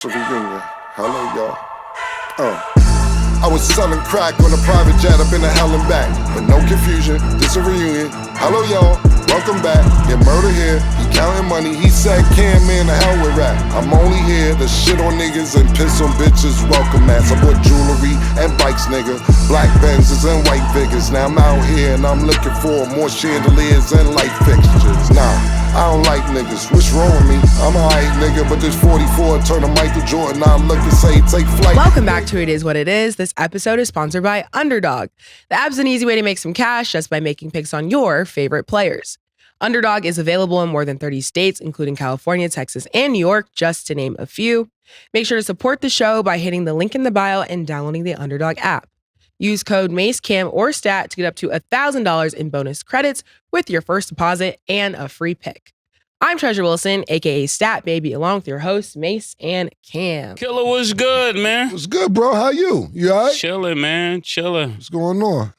Reunion. Hello, y'all. I was selling crack on a private jet up in the hell and back. But no confusion, this a reunion. Hello, y'all. Welcome back. Get murder here. He counting money. He said, "Can man, the hell with rap." I'm only here to shit on niggas and piss on bitches. Welcome, ass. I bought jewelry and bikes, nigga. Black Benzes and white Vigors. Now I'm out here and I'm looking for more chandeliers and light fixtures. Nah. I don't like niggas, what's wrong with me? I'm a hype nigga, but this 44 turn to Michael Jordan, I look and say take flight. Welcome back to It Is What It Is. This episode is sponsored by Underdog. The app's an easy way to make some cash just by making picks on your favorite players. Underdog is available in more than 30 states, including California, Texas, and New York, just to name a few. Make sure to support the show by hitting the link in the bio and downloading the Underdog app. Use code MACECAM or STAT to get up to $1,000 in bonus credits with your first deposit and a free pick. I'm Treasure Wilson, aka Stat Baby, along with your hosts, Mase and Cam. Killer, what's good, man? What's good, bro? How you? You all right? Chilling, man. Chilling. What's going on?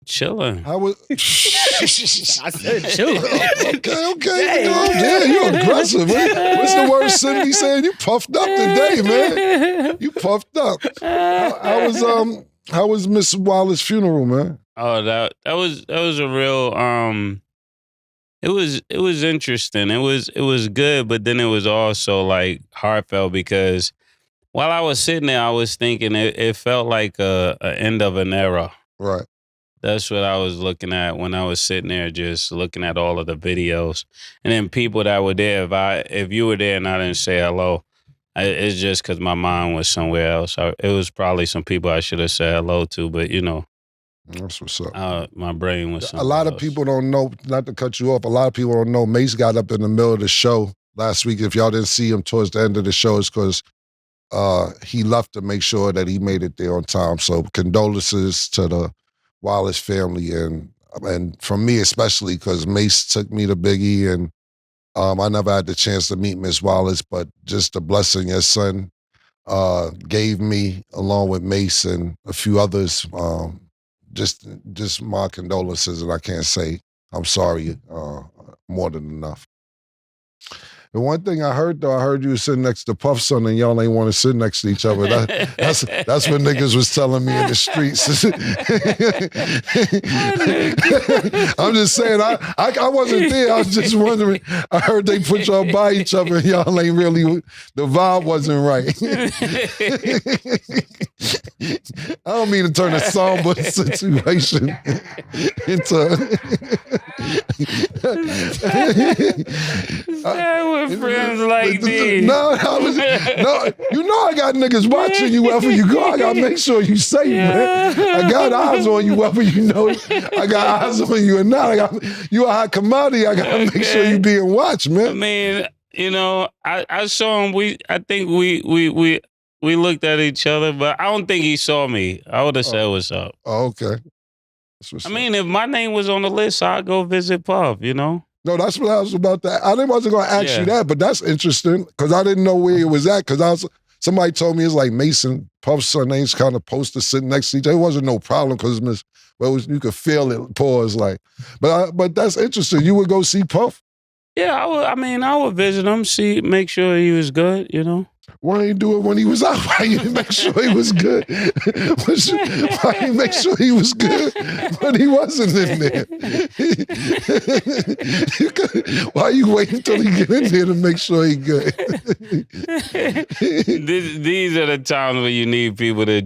Chilling. How was... I said chilling. Okay. Yeah, you're aggressive. What's the word Cindy saying? You puffed up today, man. You puffed up. How was Mrs Wallace's funeral, man? Oh, that was a real it was interesting. It was good, but then it was also like heartfelt because while I was sitting there, I was thinking it felt like a end of an era. Right. That's what I was looking at when I was sitting there, just looking at all of the videos, and then people that were there. If you were there and I didn't say hello, it's just because my mind was somewhere else. It was probably some people I should have said hello to, but you know. That's what's up. My brain was somewhere A lot of else. people don't know, not to cut you off, a lot of people don't know Mase got up in the middle of the show last week. If y'all didn't see him towards the end of the show, it's because he left to make sure that he made it there on time. So condolences to the Wallace family and from me especially because Mase took me to Biggie and I never had the chance to meet Miss Wallace, but just the blessing your son gave me along with Mase and a few others. Just my condolences, and I can't say I'm sorry more than enough. The one thing I heard you were sitting next to Puff Son and y'all ain't want to sit next to each other. That's what niggas was telling me in the streets. I'm just saying, I wasn't there. I was just wondering. I heard they put y'all by each other and y'all ain't really, the vibe wasn't right. I don't mean to turn a somber situation into... friends like these. No, you know I got niggas watching you wherever you go. I gotta make sure you safe, man. I got eyes on you wherever you know. I got eyes on you, and now you a hot commodity. I gotta make sure you being watched, man. I mean, you know, I saw him. I think we looked at each other, but I don't think he saw me. I would have said what's up. Oh, okay. I mean, if my name was on the list, I'd go visit Puff, you know? No, that's what I was about to. I wasn't going to ask you that, but that's interesting because I didn't know where it was at. Because somebody told me it's like Mason Puff's son names kind of posted sitting next to each other. It wasn't no problem because you could feel it. Pause like, but that's interesting. You would go see Puff? Yeah, I would visit him, make sure he was good, you know. Why didn't you do it when he was out? Why you didn't make sure he was good? Why you make sure he was good when he wasn't in there? Why you waiting until he get in there to make sure he good? These are the times when you need people to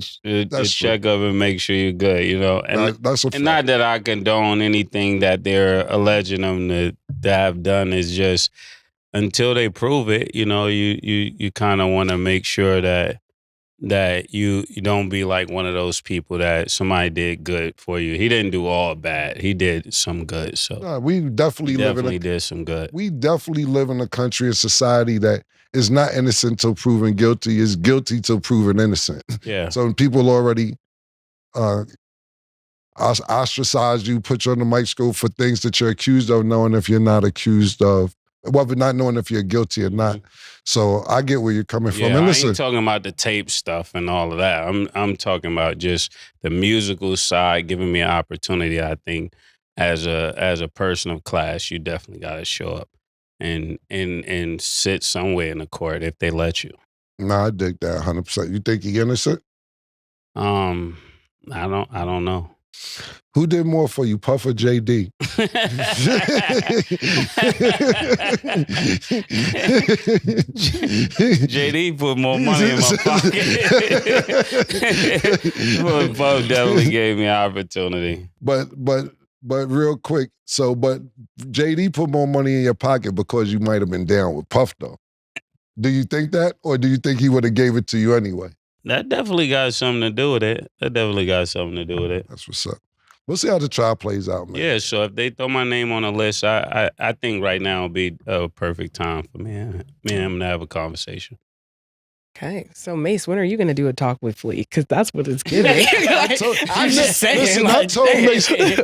check up and make sure you're good, you know. And, that's and not that I condone anything that they're alleging them to have done. Is just until they prove it, you know, you kind of want to make sure that you don't be like one of those people that somebody did good for you. He didn't do all bad. He did some good. So we definitely did some good. We definitely live in a country and society that is not innocent till proven guilty, is guilty till proven innocent. Yeah. So people already ostracize you, put you on the microscope for things that you're accused of, knowing if you're not accused of. Well, but not knowing if you're guilty or not. So I get where you're coming from. And listen, I ain't talking about the tape stuff and all of that. I'm talking about just the musical side, giving me an opportunity. I think as a person of class, you definitely got to show up and sit somewhere in the court if they let you. Nah, I dig that 100%. You think he innocent? I don't know. Who did more for you, Puff or JD? JD put more money in my pocket. Puff definitely gave me an opportunity. But real quick, but JD put more money in your pocket because you might have been down with Puff, though. Do you think that, or do you think he would have gave it to you anyway? That definitely got something to do with it. That's what's up. We'll see how the trial plays out, man. Yeah, so if they throw my name on a list, I think right now would be a perfect time for me and him to have a conversation. Okay, so Mase, when are you going to do a talk with Flea? Because that's what it's giving. I'm just saying. Listen,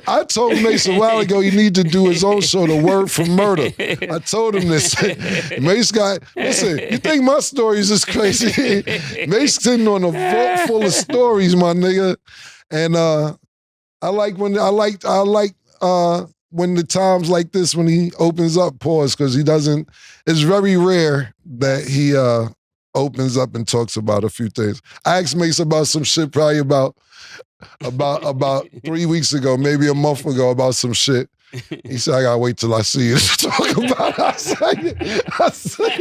I told Mase a while ago he need to do his own show, The Word from Murder. I told him this. Mase listen, you think my stories is crazy? Mase sitting on a vault full of stories, my nigga. And I like when the times like this when he opens up, pause, because he doesn't. It's very rare that he opens up and talks about a few things. I asked Mase about some shit probably about 3 weeks ago, maybe a month ago, about some shit. He said, I gotta wait till I see you to talk about it. I said,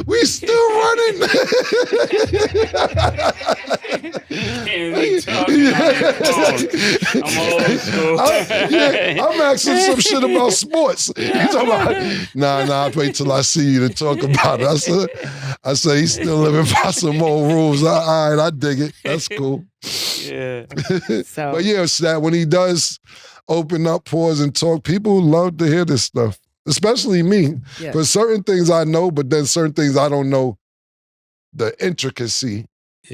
we still running. I'm old school. I'm asking some shit about sports. He's talking about, nah, I'll wait till I see you to talk about it. I said, he's still living by some old rules. All right, I dig it. That's cool. Yeah. But yeah, Stat, when he does open up, pause, and talk, people love to hear this stuff, especially me. Because certain things I know, but then certain things I don't know the intricacy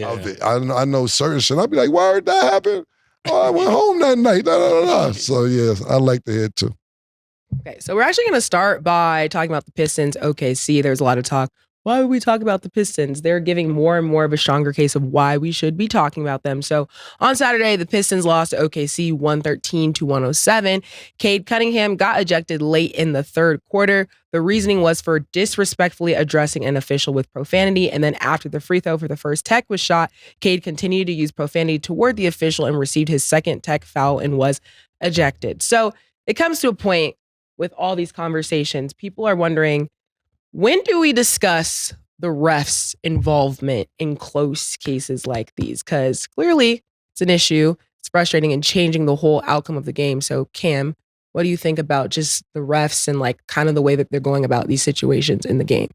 of it. I know certain shit. I'll be like, why did that happen? Oh, I went home that night. So yeah, I like to hear it too. Okay, so we're actually going to start by talking about the Pistons. OKC, there's a lot of talk. Why would we talk about the Pistons? They're giving more and more of a stronger case of why we should be talking about them. So on Saturday, the Pistons lost to OKC 113-107. Cade Cunningham got ejected late in the third quarter. The reasoning was for disrespectfully addressing an official with profanity. And then after the free throw for the first tech was shot, Cade continued to use profanity toward the official and received his second tech foul and was ejected. So it comes to a point with all these conversations. People are wondering, when do we discuss the refs' involvement in close cases like these? Because clearly it's an issue. It's frustrating and changing the whole outcome of the game. So Cam, what do you think about just the refs and like kind of the way that they're going about these situations in the game?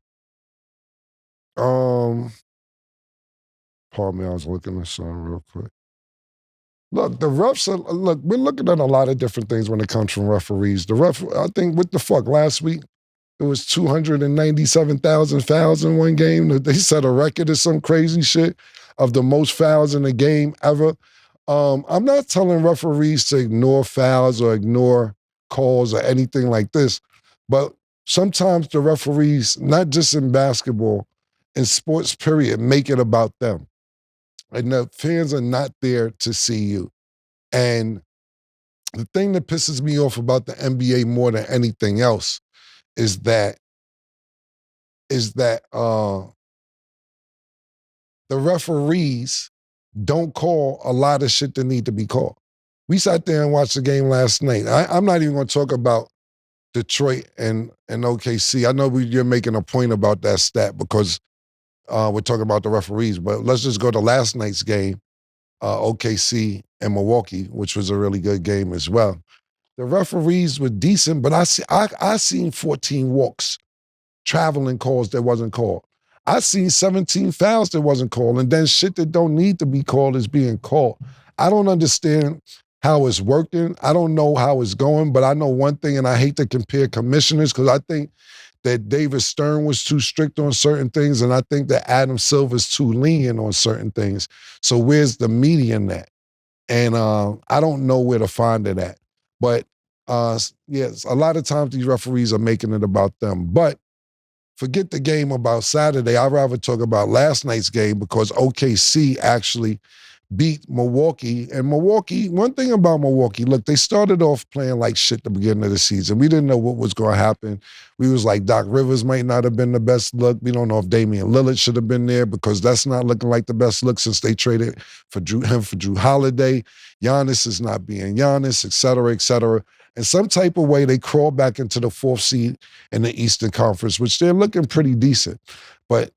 Pardon me, I was looking at something real quick. Look, the refs we're looking at a lot of different things when it comes from referees. I think, what the fuck, last week, it was 297,000 fouls in one game. They set a record or some crazy shit of the most fouls in a game ever. I'm not telling referees to ignore fouls or ignore calls or anything like this, but sometimes the referees, not just in basketball, in sports period, make it about them. And the fans are not there to see you. And the thing that pisses me off about the NBA more than anything else is that the referees don't call a lot of shit that need to be called. We sat there and watched the game last night. I'm not even going to talk about Detroit and OKC. I know you're making a point about that stat because we're talking about the referees, but let's just go to last night's game, OKC and Milwaukee, which was a really good game as well. The referees were decent, but I seen 14 walks, traveling calls that wasn't called. I seen 17 fouls that wasn't called, and then shit that don't need to be called is being called. I don't understand how it's working. I don't know how it's going, but I know one thing, and I hate to compare commissioners because I think that David Stern was too strict on certain things, and I think that Adam Silver's too lenient on certain things. So where's the median at? And I don't know where to find it at. But yes, a lot of times these referees are making it about them. But forget the game about Saturday. I'd rather talk about last night's game because OKC actually beat Milwaukee. And Milwaukee, one thing about Milwaukee, look, they started off playing like shit the beginning of the season. We didn't know what was going to happen. We was like, Doc Rivers might not have been the best look. We don't know if Damian Lillard should have been there because that's not looking like the best look since they traded for Drew Holiday. Giannis is not being Giannis, et cetera, et cetera. In some type of way, they crawl back into the 4th seed in the Eastern Conference, which they're looking pretty decent. But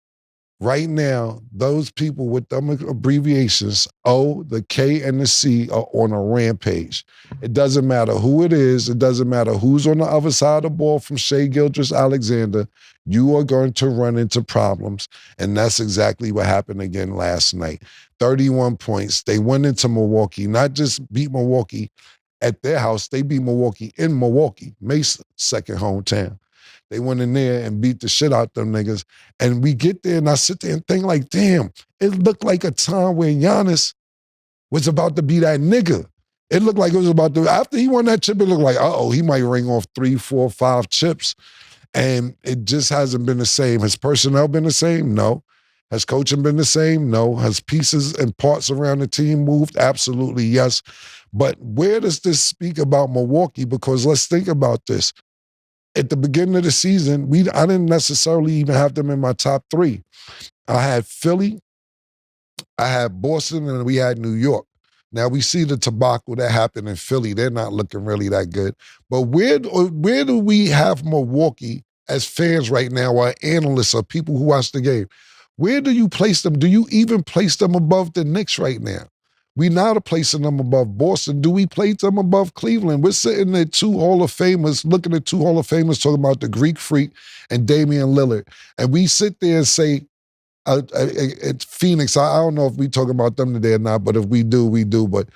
right now, those people with them abbreviations, O, the K, and the C, are on a rampage. It doesn't matter who it is. It doesn't matter who's on the other side of the ball from Shai Gilgeous-Alexander. You are going to run into problems, and that's exactly what happened again last night. 31 points. They went into Milwaukee, not just beat Milwaukee at their house. They beat Milwaukee in Milwaukee, Mase's second hometown. They went in there and beat the shit out them niggas. And we get there and I sit there and think like, damn, it looked like a time where Giannis was about to be that nigga. It looked like it was about to, after he won that chip, it looked like, he might ring off 3, 4, 5 chips. And it just hasn't been the same. Has personnel been the same? No. Has coaching been the same? No. Has pieces and parts around the team moved? Absolutely, yes. But where does this speak about Milwaukee? Because let's think about this. At the beginning of the season, I didn't necessarily even have them in my top 3. I had Philly, I had Boston, and we had New York. Now, we see the debacle that happened in Philly. They're not looking really that good. But where do we have Milwaukee as fans right now, or analysts, or people who watch the game? Where do you place them? Do you even place them above the Knicks right now? We now are placing them above Boston. Do we place them above Cleveland? We're sitting at 2 Hall of Famers, looking at 2 Hall of Famers talking about the Greek Freak and Damian Lillard. And we sit there and say, it's Phoenix. I don't know if we talk about them today or not, but if we do, we do. But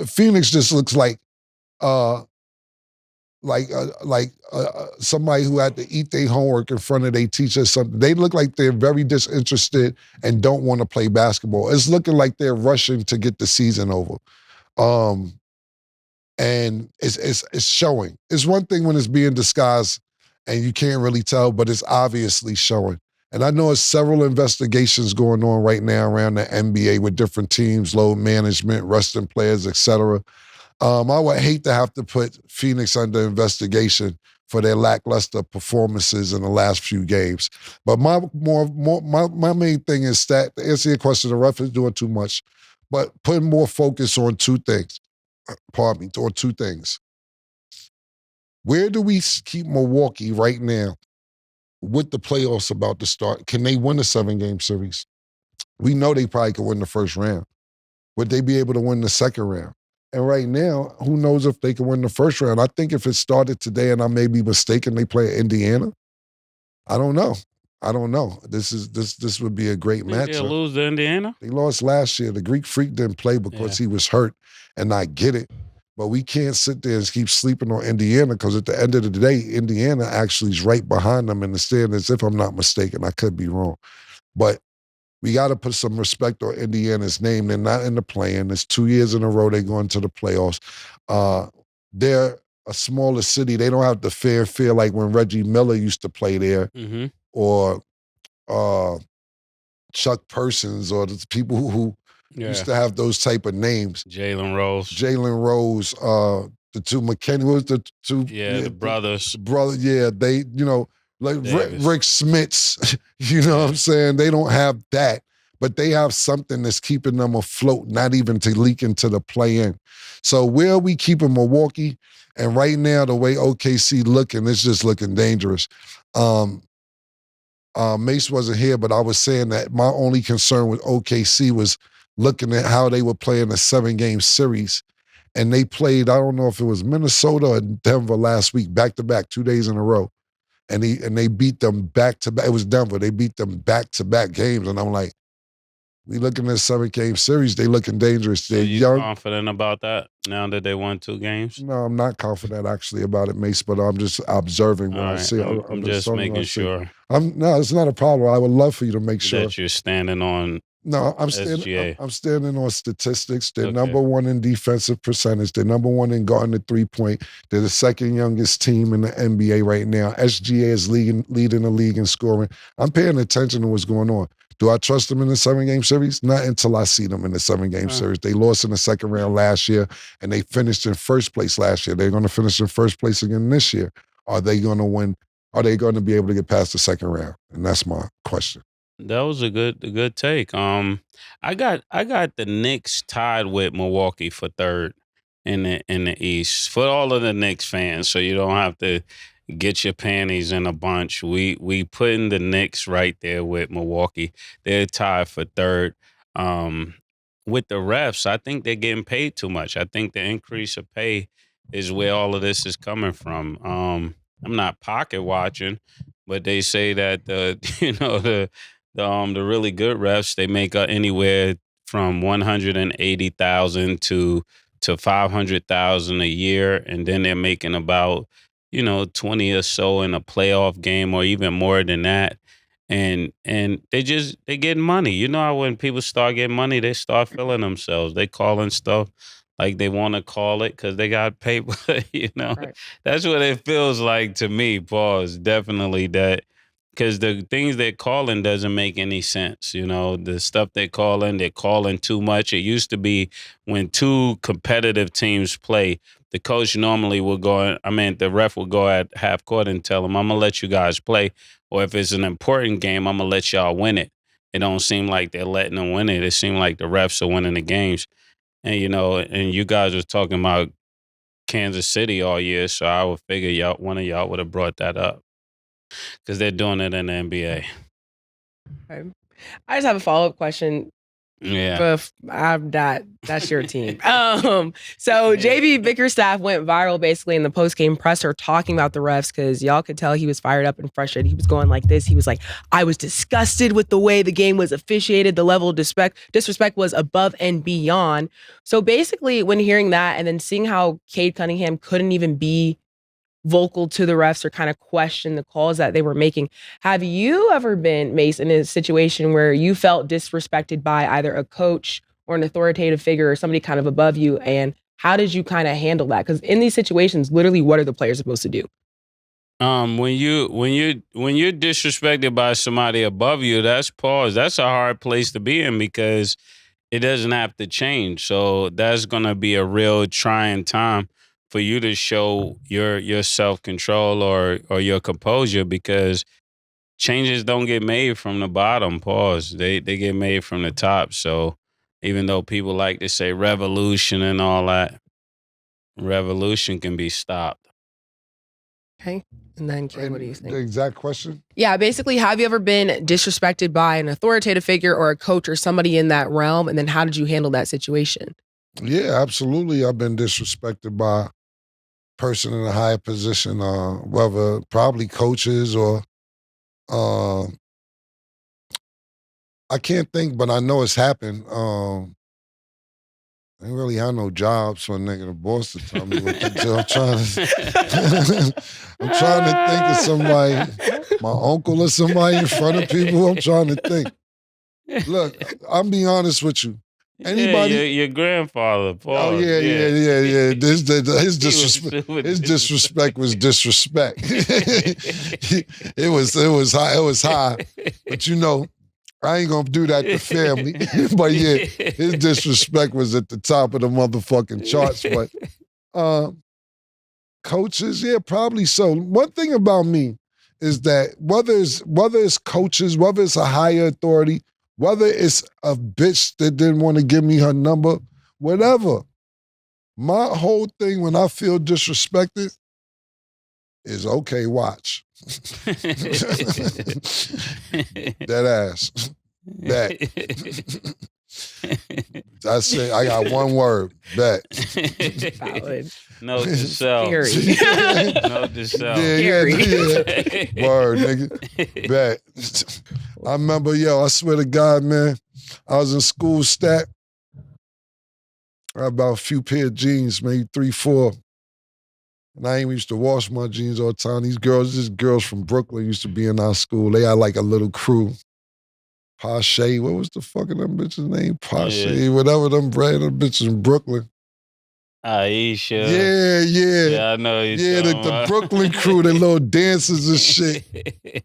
Phoenix just looks like somebody who had to eat their homework in front of their teacher or something. They look like they're very disinterested and don't want to play basketball. It's looking like they're rushing to get the season over. And it's showing. It's one thing when it's being disguised and you can't really tell, but it's obviously showing. And I know there's several investigations going on right now around the NBA with different teams, load management, resting players, et cetera. I would hate to have to put Phoenix under investigation for their lackluster performances in the last few games. But my main thing is that, to answer your question, the ref is doing too much, but putting more focus on 2 things. On 2 things. Where do we keep Milwaukee right now with the playoffs about to start? Can they win a 7-game series? We know they probably could win the first round. Would they be able to win the second round? And right now, who knows if they can win the first round? I think if it started today, and I may be mistaken, they play Indiana. I don't know. This would be a great matchup. They'll lose to Indiana? They lost last year. The Greek Freak didn't play because he was hurt, and I get it. But we can't sit there and keep sleeping on Indiana because at the end of the day, Indiana actually is right behind them in the standings, if I'm not mistaken. I could be wrong. But we got to put some respect on Indiana's name. They're not in the play-in. It's 2 years in a row they go into the playoffs. They're a smaller city. They don't have the fanfare like when Reggie Miller used to play there, or Chuck Persons, or the people who used to have those type of names. Jalen Rose, the 2 McKinney, what was the 2? The brothers. They, like Rick Smits, you know what I'm saying? They don't have that, but they have something that's keeping them afloat, not even to leak into the play-in. So where are we keeping Milwaukee? And right now, the way OKC looking, it's just looking dangerous. Mase wasn't here, but I was saying that my only concern with OKC was looking at how they were playing a 7-game series. And they played, I don't know if it was Minnesota or Denver last week, back-to-back, 2 days in a row. And they beat them back-to-back. It was Denver. They beat them back-to-back games. And I'm like, we looking at a 7-game series. They looking dangerous. They're young. Confident about that now that they won 2 games? No, I'm not confident actually about it, Mase, but I'm just observing what I see. I'm just making sure. No, it's not a problem. I would love for you to make sure. That you're standing on No, SGA. I'm standing on statistics. They're Okay. number one in defensive percentage. They're number one in guarding the 3-point. They're the second youngest team in the NBA right now. SGA is leading the league in scoring. I'm paying attention to what's going on. Do I trust them in the 7-game series? Not until I see them in the 7-game series. They lost in the second round last year, and they finished in first place last year. They're going to finish in first place again this year. Are they going to win? Are they going to be able to get past the second round? And that's my question. That was a good take. I got the Knicks tied with Milwaukee for third in the East for all of the Knicks fans, so you don't have to get your panties in a bunch. We putting the Knicks right there with Milwaukee. They're tied for third. With the refs, I think they're getting paid too much. I think the increase of pay is where all of this is coming from. I'm not pocket watching, but they say that the really good refs, they make anywhere from $180,000 to $500,000 a year, and then they're making about 20 or so in a playoff game, or even more than that. And they getting money. You know how when people start getting money, they start feeling themselves. They calling stuff like they want to call it because they got paper. Right. That's what it feels like to me. Pause. Definitely that. Because the things they're calling doesn't make any sense. The stuff they're calling too much. It used to be when two competitive teams play, the coach normally will the ref will go at half court and tell them, I'm going to let you guys play. Or if it's an important game, I'm going to let y'all win it. It don't seem like they're letting them win it. It seems like the refs are winning the games. And, and you guys was talking about Kansas City all year, so I would figure one of y'all would have brought that up. Because they're doing it in the NBA. Okay. I just have a follow-up question. Yeah. That's your team. So JB Bickerstaff went viral basically in the post-game presser talking about the refs because y'all could tell he was fired up and frustrated. He was going like this. He was like, I was disgusted with the way the game was officiated. The level of disrespect was above and beyond. So basically when hearing that and then seeing how Cade Cunningham couldn't even be vocal to the refs or kind of question the calls that they were making. Have you ever been, Mase, in a situation where you felt disrespected by either a coach or an authoritative figure or somebody kind of above you? And how did you kind of handle that? Because in these situations, literally, what are the players supposed to do? When you're disrespected by somebody above you, that's a hard place to be in because it doesn't have to change. So that's gonna be a real trying time for you to show your self-control or your composure, because changes don't get made from the bottom. They get made from the top. So even though people like to say revolution and all that, revolution can be stopped. Okay. And then, Cade, what do you think? The exact question? Yeah, basically, have you ever been disrespected by an authoritative figure or a coach or somebody in that realm? And then how did you handle that situation? Yeah, absolutely. I've been disrespected by a person in a higher position, whether probably coaches or I can't think, but I know it's happened. I ain't really had no jobs for a nigga to boss to tell me what to do. I'm trying to think of somebody, my uncle or somebody in front of people. I'm trying to think. Look, I'm being honest with you. Anybody? Yeah, your grandfather. Oh yeah. His disrespect was disrespect. It was high. But I ain't gonna do that to family. But yeah, his disrespect was at the top of the motherfucking charts. But coaches, yeah, probably so. One thing about me is that whether it's coaches, whether it's a higher authority, whether it's a bitch that didn't want to give me her number, whatever. My whole thing when I feel disrespected is okay, watch. That ass. Bet. That's it. I got one word. Bet. Valid. Note to self. Scary. Note to self. Yeah. Word, nigga. Bet. I remember, I swear to God, man, I was in school stat. I had about a few pair of jeans, maybe 3, 4. And I ain't used to wash my jeans all the time. These girls from Brooklyn used to be in our school. They had like a little crew. Pache. What was the fucking them bitches' name? Pache, whatever them random bitches in Brooklyn. Aisha. Yeah. Yeah, I know. The Brooklyn crew, they little dancers and shit.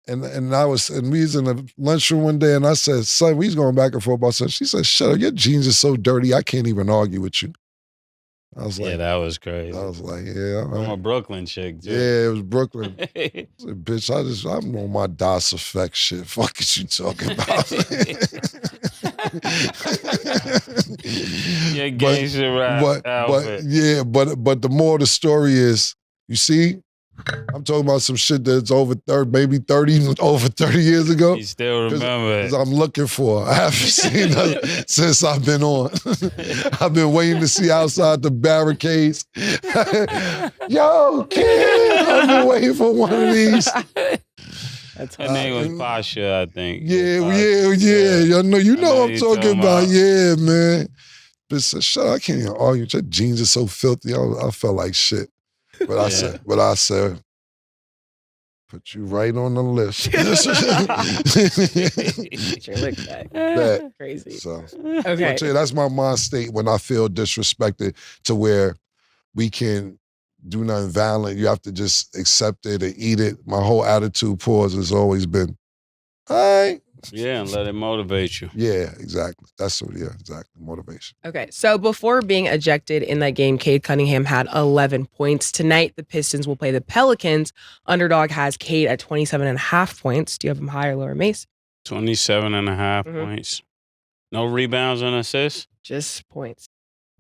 And we was in the lunchroom one day, and I said, "Son, we was going back and forth about something." She said, "Shut up, your jeans are so dirty, I can't even argue with you." I was like, that was crazy. I was like, yeah. I'm a Brooklyn chick, too. Yeah, it was Brooklyn. I said, bitch, I'm on my DOS effect shit. Fuck is you talking about? Your gangster rap outfit. But the more the story is, you see, I'm talking about some shit that's over 30 years ago. You still remember it. I'm looking for. I haven't seen it since I've been on. I've been waiting to see outside the barricades. Yo, kid, I've been waiting for one of these. Her name was Pasha, I think. Yeah. You know what I'm talking about. Yeah, man. But said, shut up, I can't even argue. Your jeans are so filthy. I felt like shit. But I said, put you right on the list. Sure look back. Crazy. So, okay. I tell you, that's my mind state when I feel disrespected to where we can't do nothing violent. You have to just accept it and eat it. My whole attitude has always been, all right. Yeah, and let it motivate you. Yeah, exactly. Exactly. Motivation. Okay, so before being ejected in that game, Cade Cunningham had 11 points. Tonight, the Pistons will play the Pelicans. Underdog has Cade at 27.5 points. Do you have him higher or lower, Mase? 27.5 points. No rebounds and assists? Just points.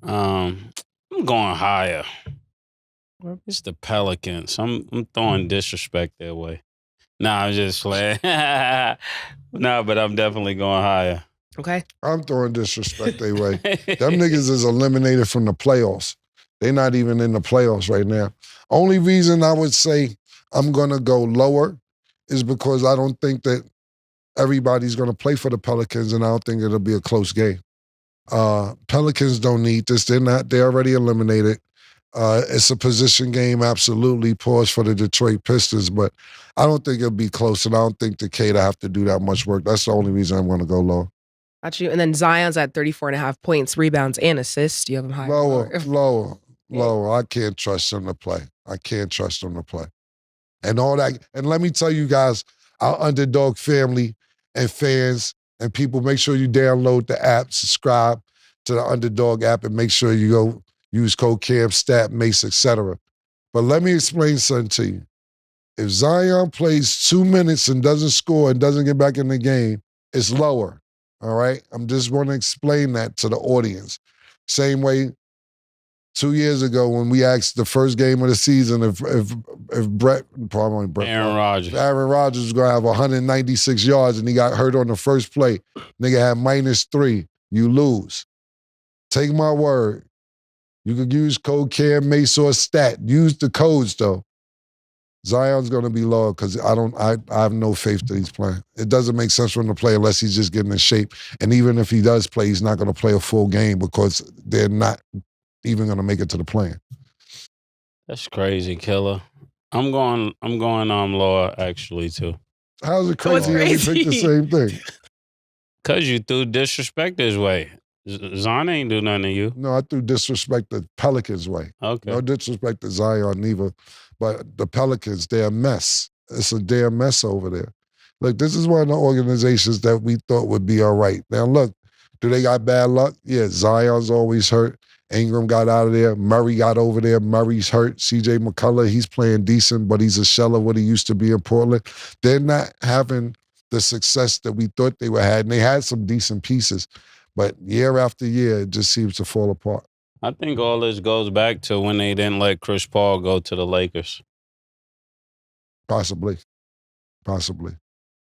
I'm going higher. It's the Pelicans. I'm throwing disrespect their way. Nah, I'm just playing. Nah, but I'm definitely going higher. Okay. I'm throwing disrespect their way. Them niggas is eliminated from the playoffs. They're not even in the playoffs right now. Only reason I would say I'm going to go lower is because I don't think that everybody's going to play for the Pelicans, and I don't think it'll be a close game. Pelicans don't need this. They're already eliminated. It's a position game, absolutely. Pause for the Detroit Pistons, but I don't think it'll be close, and I don't think the Cade have to do that much work. That's the only reason I'm going to go low. Got you. And then Zion's at 34.5 points, rebounds, and assists. Do you have him higher? Lower. I can't trust him to play. And all that. And let me tell you guys, our Underdog family and fans and people, make sure you download the app, subscribe to the Underdog app, and make sure you go use code CAM, STAT, Mase, etc. But let me explain something to you. If Zion plays 2 minutes and doesn't score and doesn't get back in the game, it's lower, all right? I'm just going to explain that to the audience. Same way 2 years ago when we asked the first game of the season if Aaron Rodgers was going to have 196 yards and he got hurt on the first play. Nigga had -3. You lose. Take my word. You could use code CAM, Mase, or STAT. Use the codes, though. Zion's going to be lower because I have no faith that he's playing. It doesn't make sense for him to play unless he's just getting in shape. And even if he does play, he's not going to play a full game because they're not even going to make it to the play-in. That's crazy, killer. I'm going lower actually too. How's it crazy when we pick the same thing? Cause you threw disrespect his way. Zion ain't do nothing to you. No, I threw disrespect the Pelicans' way. Okay. No disrespect to Zion neither. But the Pelicans, they're a mess. It's a damn mess over there. Look, this is one of the organizations that we thought would be all right. Now, look, do they got bad luck? Yeah, Zion's always hurt. Ingram got out of there. Murray got over there. Murray's hurt. CJ McCullough, he's playing decent, but he's a shell of what he used to be in Portland. They're not having the success that we thought they were had, and they had some decent pieces. But year after year, it just seems to fall apart. I think all this goes back to when they didn't let Chris Paul go to the Lakers. Possibly.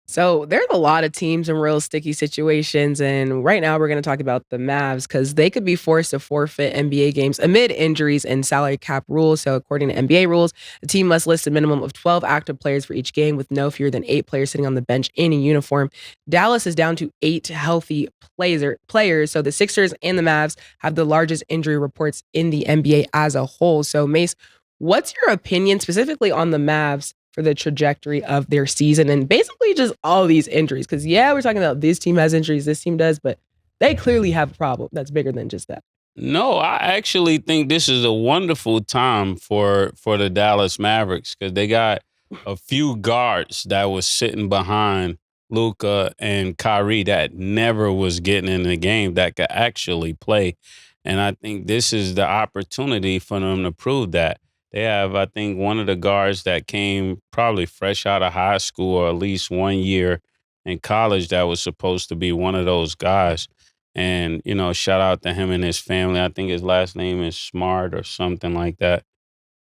So there's a lot of teams in real sticky situations, and right now we're going to talk about the Mavs because they could be forced to forfeit NBA games amid injuries and salary cap rules. So according to NBA rules, the team must list a minimum of 12 active players for each game with no fewer than 8 players sitting on the bench in a uniform. Dallas is down to 8 healthy players, so the Sixers and the Mavs have the largest injury reports in the NBA as a whole. So Mase, what's your opinion specifically on the Mavs for the trajectory of their season and basically just all these injuries. Because, we're talking about this team has injuries, this team does, but they clearly have a problem that's bigger than just that. No, I actually think this is a wonderful time for the Dallas Mavericks because they got a few guards that was sitting behind Luka and Kyrie that never was getting in the game that could actually play. And I think this is the opportunity for them to prove that. They have, I think, one of the guards that came probably fresh out of high school or at least 1 year in college that was supposed to be one of those guys. And, shout out to him and his family. I think his last name is Smart or something like that.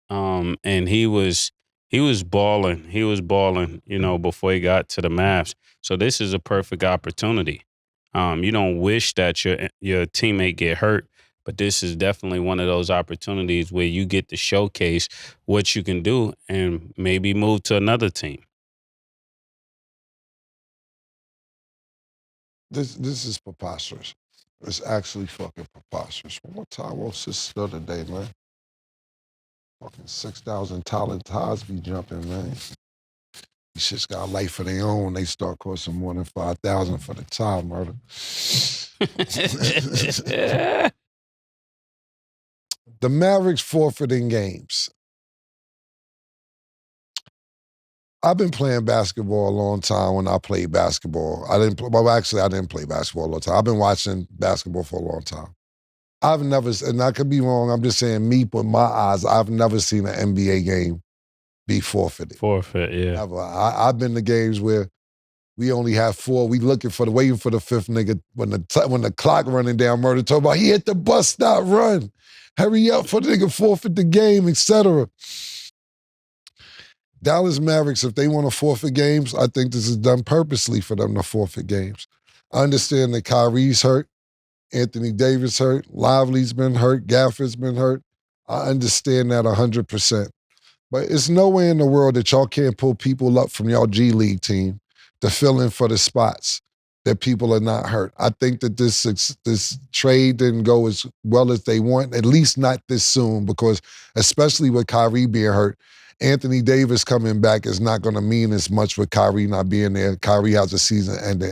And he was balling. He was balling, before he got to the Mavs. So this is a perfect opportunity. You don't wish that your teammate get hurt, but this is definitely one of those opportunities where you get to showcase what you can do and maybe move to another team. This is preposterous. It's actually fucking preposterous. One more time, what's this still today, man? Fucking 6,000 talent ties be jumping, man. These shits got a life of their own. They start costing more than 5,000 for the tie murder. The Mavericks forfeiting games. I've been playing basketball a long time when I played basketball. I didn't play basketball a long time. I've been watching basketball for a long time. I've never, and I could be wrong, I'm just saying me, with my eyes, I've never seen an NBA game be forfeited. Forfeit, yeah. Never. I've been to games where we only have 4. We waiting for the fifth nigga when the clock running down. Murder talk about he hit the bus stop, run, hurry up for the nigga forfeit the game, etc. Dallas Mavericks, if they want to forfeit games, I think this is done purposely for them to forfeit games. I understand that Kyrie's hurt, Anthony Davis hurt, Lively's been hurt, Gafford's been hurt. I understand that 100%. But it's no way in the world that y'all can't pull people up from y'all G League team to fill in for the spots that people are not hurt. I think that this trade didn't go as well as they want, at least not this soon, because especially with Kyrie being hurt, Anthony Davis coming back is not going to mean as much with Kyrie not being there. Kyrie has a season-ending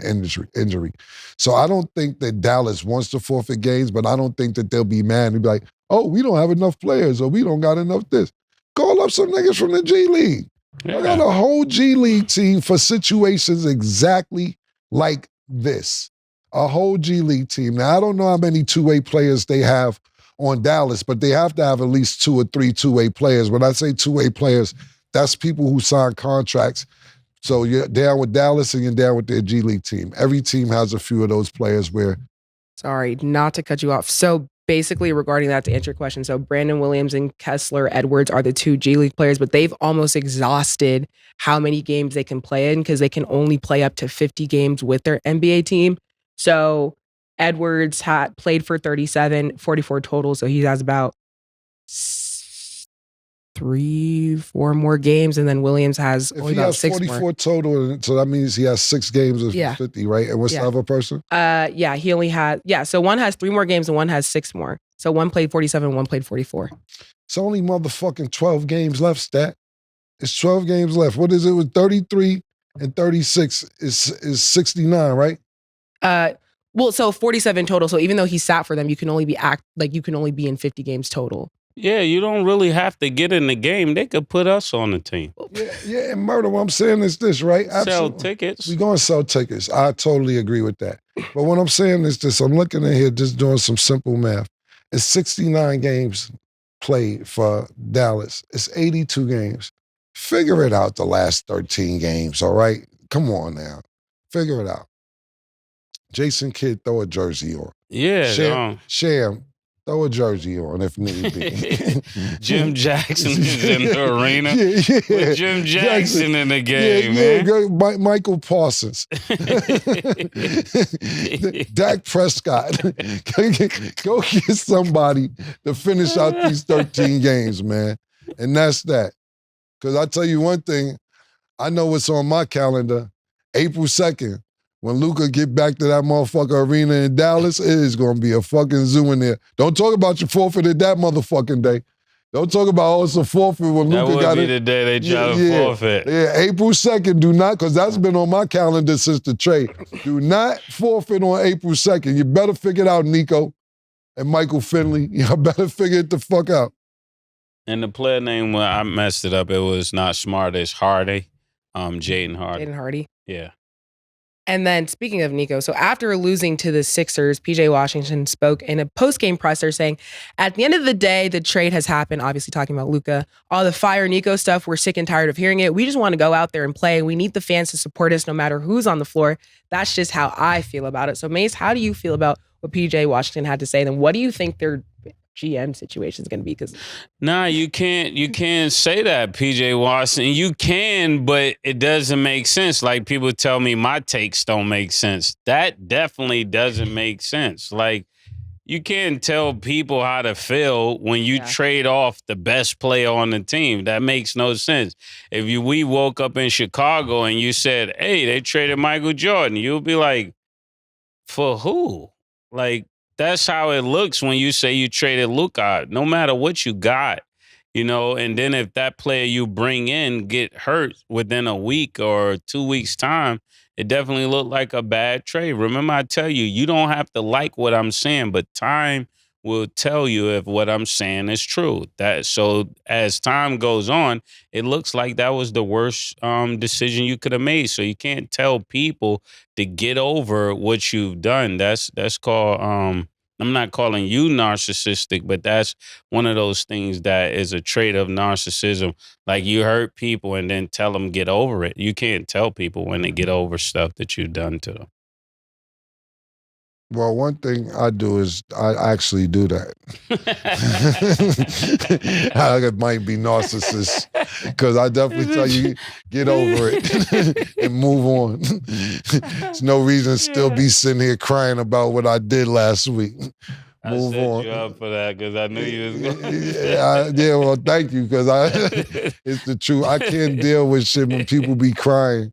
injury. So I don't think that Dallas wants to forfeit games, but I don't think that they'll be mad and be like, oh, we don't have enough players or we don't got enough this. Call up some niggas from the G League. Yeah. I got a whole G League team for situations exactly like this. A whole G League team. Now, I don't know how many two-way players they have on Dallas, but they have to have at least 2 or 3 two-way players. When I say two-way players, that's people who sign contracts. So you're down with Dallas and you're down with their G League team. Every team has a few of those players where... Sorry, not to cut you off. So basically regarding that, to answer your question, so Brandon Williams and Kessler Edwards are the 2 G League players, but they've almost exhausted how many games they can play in because they can only play up to 50 games with their NBA team. So Edwards had played for 37, 44 total, so he has about 3-4 more games, and then Williams has only about 6 more. If he has 44 total, so that means he has 6 games of 50, right? And what's the other person? He only had, so one has 3 more games and one has 6 more. So one played 47, one played 44. It's only motherfucking 12 games left, Stat. It's 12 games left. What is it with 33 and 36 is 69, right? Well, so 47 total. So even though he sat for them, you can only be in 50 games total. Yeah, you don't really have to get in the game. They could put us on the team. Yeah, and Murder, what I'm saying is this, right? Absolutely. Sell tickets. We're going to sell tickets. I totally agree with that. But what I'm saying is this, I'm looking at here just doing some simple math. It's 69 games played for Dallas. It's 82 games. Figure it out the last 13 games, all right? Come on now. Figure it out. Jason Kidd, throw a jersey on. Yeah. Sham, throw a jersey on if need be. Jim Jackson is in the arena. With Jim Jackson in the game, man. Michael Parsons. Dak Prescott. Go get somebody to finish out these 13 games, man. And that's that. Because I tell you one thing, I know what's on my calendar. April 2nd. When Luka get back to that motherfucker arena in Dallas, it is going to be a fucking zoo in there. Don't talk about your forfeited that motherfucking day. Don't talk about, oh, it's a forfeit when That Luka would got be it. the day they try to forfeit. Yeah, April 2nd, do not, because that's been on my calendar since the trade. Do not forfeit on April 2nd. You better figure it out, Nico and Michael Finley. You better figure it the fuck out. And the player name, when I messed it up, it was not Smart, it's Hardy. Jaden Hardy. Jaden Hardy. Yeah. And then speaking of Nico, so after losing to the Sixers, PJ Washington spoke in a post-game presser saying, at the end of the day, the trade has happened, obviously talking about Luka. All the fire Nico stuff, we're sick and tired of hearing it. We just want to go out there and play. We need the fans to support us no matter who's on the floor. That's just how I feel about it. So Mase, how do you feel about what PJ Washington had to say? Then what do you think their GM situation is going to be? Because nah, you can't say that, PJ Washington. You can, but it doesn't make sense. Like, people tell me my takes don't make sense. That definitely doesn't make sense. Like, you can't tell people how to feel when you trade off the best player on the team. That makes no sense. If we woke up in Chicago and you said, hey, they traded Michael Jordan, you'll be like, for who? Like, that's how it looks when you say you traded Luka. No matter what you got, and then if that player you bring in get hurt within a week or 2 weeks' time, it definitely looked like a bad trade. Remember, I tell you, you don't have to like what I'm saying, but time will tell you if what I'm saying is true. So as time goes on, it looks like that was the worst decision you could have made. So you can't tell people to get over what you've done. That's called, I'm not calling you narcissistic, but that's one of those things that is a trait of narcissism. Like, you hurt people and then tell them get over it. You can't tell people when they get over stuff that you've done to them. Well, one thing I do is I actually do that. I might be narcissist because I definitely tell you, get over it and move on. There's no reason to still be sitting here crying about what I did last week. Move I set on. you up for that because I knew you was going to. Yeah, well, thank you, because it's the truth. I can't deal with shit when people be crying.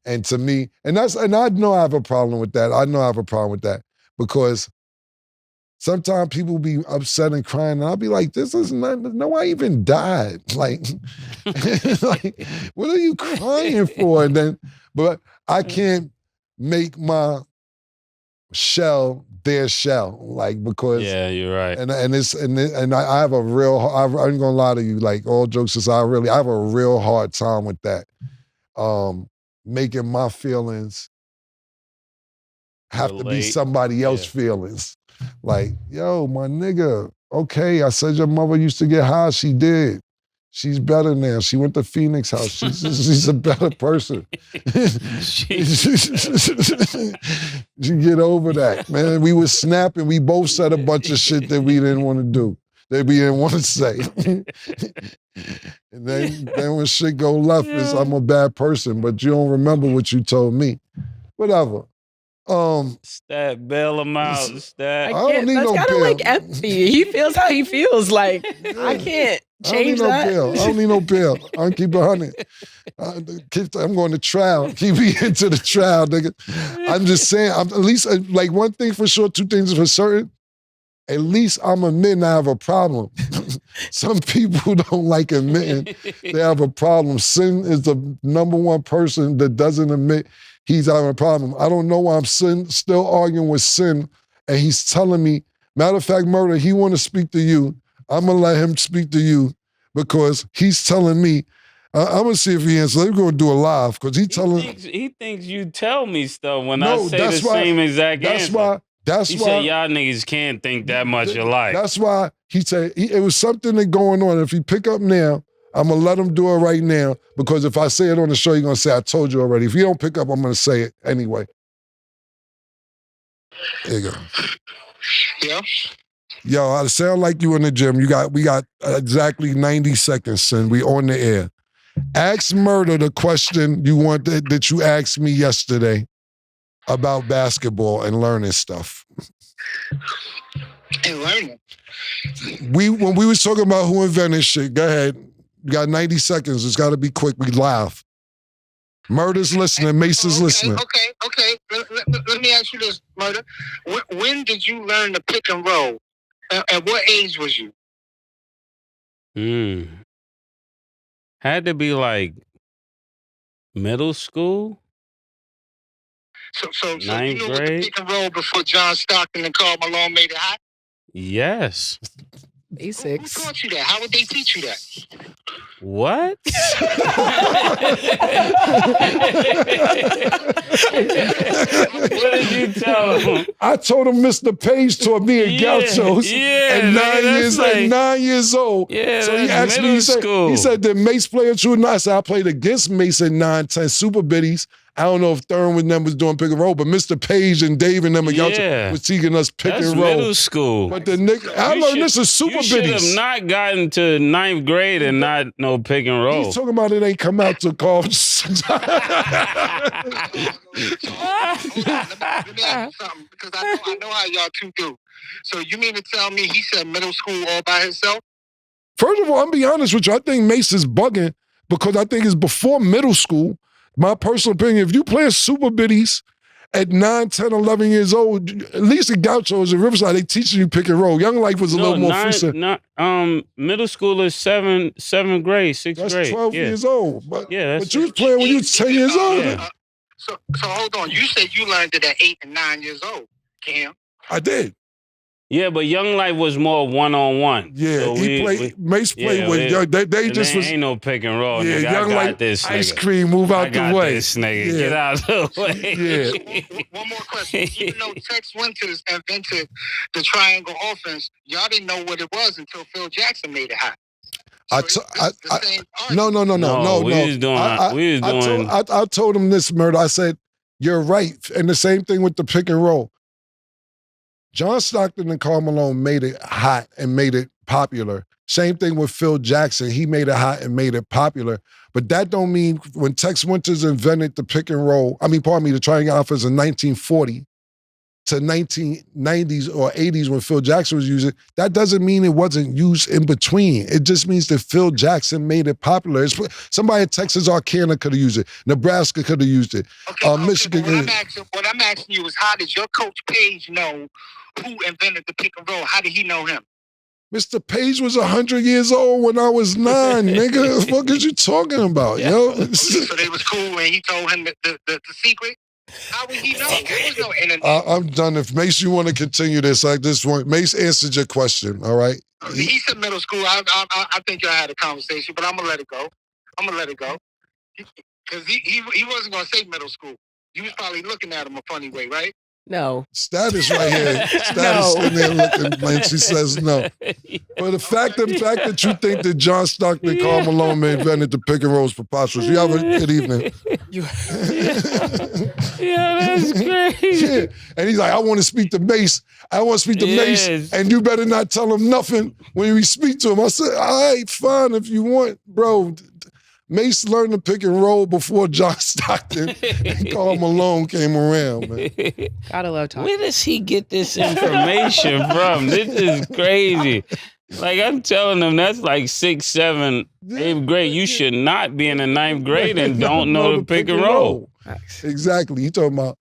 And to me, and I know I have a problem with that. I know I have a problem with that because sometimes people be upset and crying, and I'll be like, "This is not. No, I even died. Like, like, what are you crying for?" And but I can't make my shell their shell, like, because yeah, you're right. And I have a real. I ain't gonna lie to you. Like, all jokes aside, I have a real hard time with that. Making my feelings have to be somebody else's feelings. Like, yo, my nigga, okay, I said your mother used to get high. She did. She's better now. She went to Phoenix House. She's a better person. You get over that, man. We was snapping. We both said a bunch of shit that we didn't want to do, that we didn't want to say. And then when shit go left, it's I'm a bad person, but you don't remember what you told me. Whatever. Stat, bail him out. Stat. I don't need no kind of bail. like empathy. He feels how he feels. Like, I can't change that. I don't need no bail. I'll keep it 100. I'm going to trial. Keep me into the trial, nigga. I'm just saying, at least, like, one thing for sure, two things for certain. At least I'm admitting I have a problem. Some people don't like admitting they have a problem. Sin is the number one person that doesn't admit he's having a problem. I don't know why I'm still arguing with Sin, and he's telling me, matter of fact, Murder, he want to speak to you. I'm going to let him speak to you because he's telling me, I'm going to see if he answers. We're going to do a live because he thinks you tell me stuff when I say the same exact answer. He said y'all niggas can't think that much alike. That's why he said it was something that going on. If he pick up now, I'm going to let him do it right now because if I say it on the show, you're going to say, I told you already. If you don't pick up, I'm going to say it anyway. There you go. Yeah. Yo, I sound like you in the gym. We got exactly 90 seconds, and we on the air. Ask Murder the question you wanted that you asked me yesterday about basketball and learning stuff. And learning. When we was talking about who invented shit, go ahead. You got 90 seconds. It's got to be quick. We live. Murder's listening. Mase is listening. Okay. Let me ask you this, Murder. When did you learn to pick and roll? At what age was you? Had to be like middle school. So you Ninth knew what the grade? pick and roll before John Stockton and Karl Malone made it hot? Yes. Who Basics. taught you that? How would they teach you that? What? What did you tell him? I told him Mr. Page taught me in Gauchos at 9 years old. Yeah, so he that's asked me, middle school. he said, did Mase play at you? I said, I played against Mase at 9, 10 super biddies. I don't know if Thurman with them was doing pick and roll, but Mr. Page and Dave and them was teaching us pick That's and roll. middle school. But the nigga, I learned this is super You should biddies. have not gotten to 9th grade and not no pick and roll. He's talking about it ain't come out to call. Let me ask you something, because I know how y'all two do. So you mean to tell me he said middle school all by himself? First of all, I'm be honest with you. I think Mase is bugging because I think it's before middle school. My personal opinion, if you play super biddies at 9, 10, 11 years old, at least in Gauchos and Riverside, they teaching you pick and roll. Young Life was a little more freestyle. Middle school is seventh grade, 6th grade. That's 12 years old. But you was playing when you was 10 years old. So hold on. You said you learned it at 8 and 9 years old, Cam. I did. Yeah, but Young Life was more one-on-one. Yeah, so Mase played with they just was. Ain't no pick and roll. Yeah, nigga. Young Life, this ice nigga. cream, move out the way. This nigga. Get out the way. Yeah. One more question. Even though Tex Winters invented the triangle offense, y'all didn't know what it was until Phil Jackson made it hot. No. I told him this, Murder. I said, you're right. And the same thing with the pick and roll. John Stockton and Karl Malone made it hot and made it popular. Same thing with Phil Jackson. He made it hot and made it popular. But that don't mean when Tex Winters invented the pick and roll, the triangle offense in 1940 to 1990s or 80s when Phil Jackson was using it, that doesn't mean it wasn't used in between. It just means that Phil Jackson made it popular. Somebody in Texas, Arcana could have used it. Nebraska could have used it. Michigan. What I'm asking you is, how did your coach Page know who invented the pick and roll? How did he know him? Mr. Page was 100 years old when I was 9, nigga. What the fuck is you talking about, yo? So they was cool when he told him the secret? How would he know? There was no internet. I'm done. If Mase, you want to continue this, I just want Mase answered your question. All right. He said middle school. I think y'all had a conversation, but I'm gonna let it go. Because he wasn't gonna say middle school. You was probably looking at him a funny way, right? No. Status right here. Status in there looking blank. She says no. But the fact that you think that John Stockton and Karl Malone invented the pick and roll is preposterous. You have a good evening. Yeah, that's crazy. Yeah. And he's like, I want to speak to Mase. Mase, and you better not tell him nothing when we speak to him. I said, all right, fine if you want, bro. Mase learned to pick and roll before John Stockton and Karl Malone came around, man. Gotta love talking. Where does he get this information from? This is crazy. Like, I'm telling them that's like 6th, 7th, 8th grade. You should not be in the 9th grade and don't know the pick and roll. Exactly. You talking about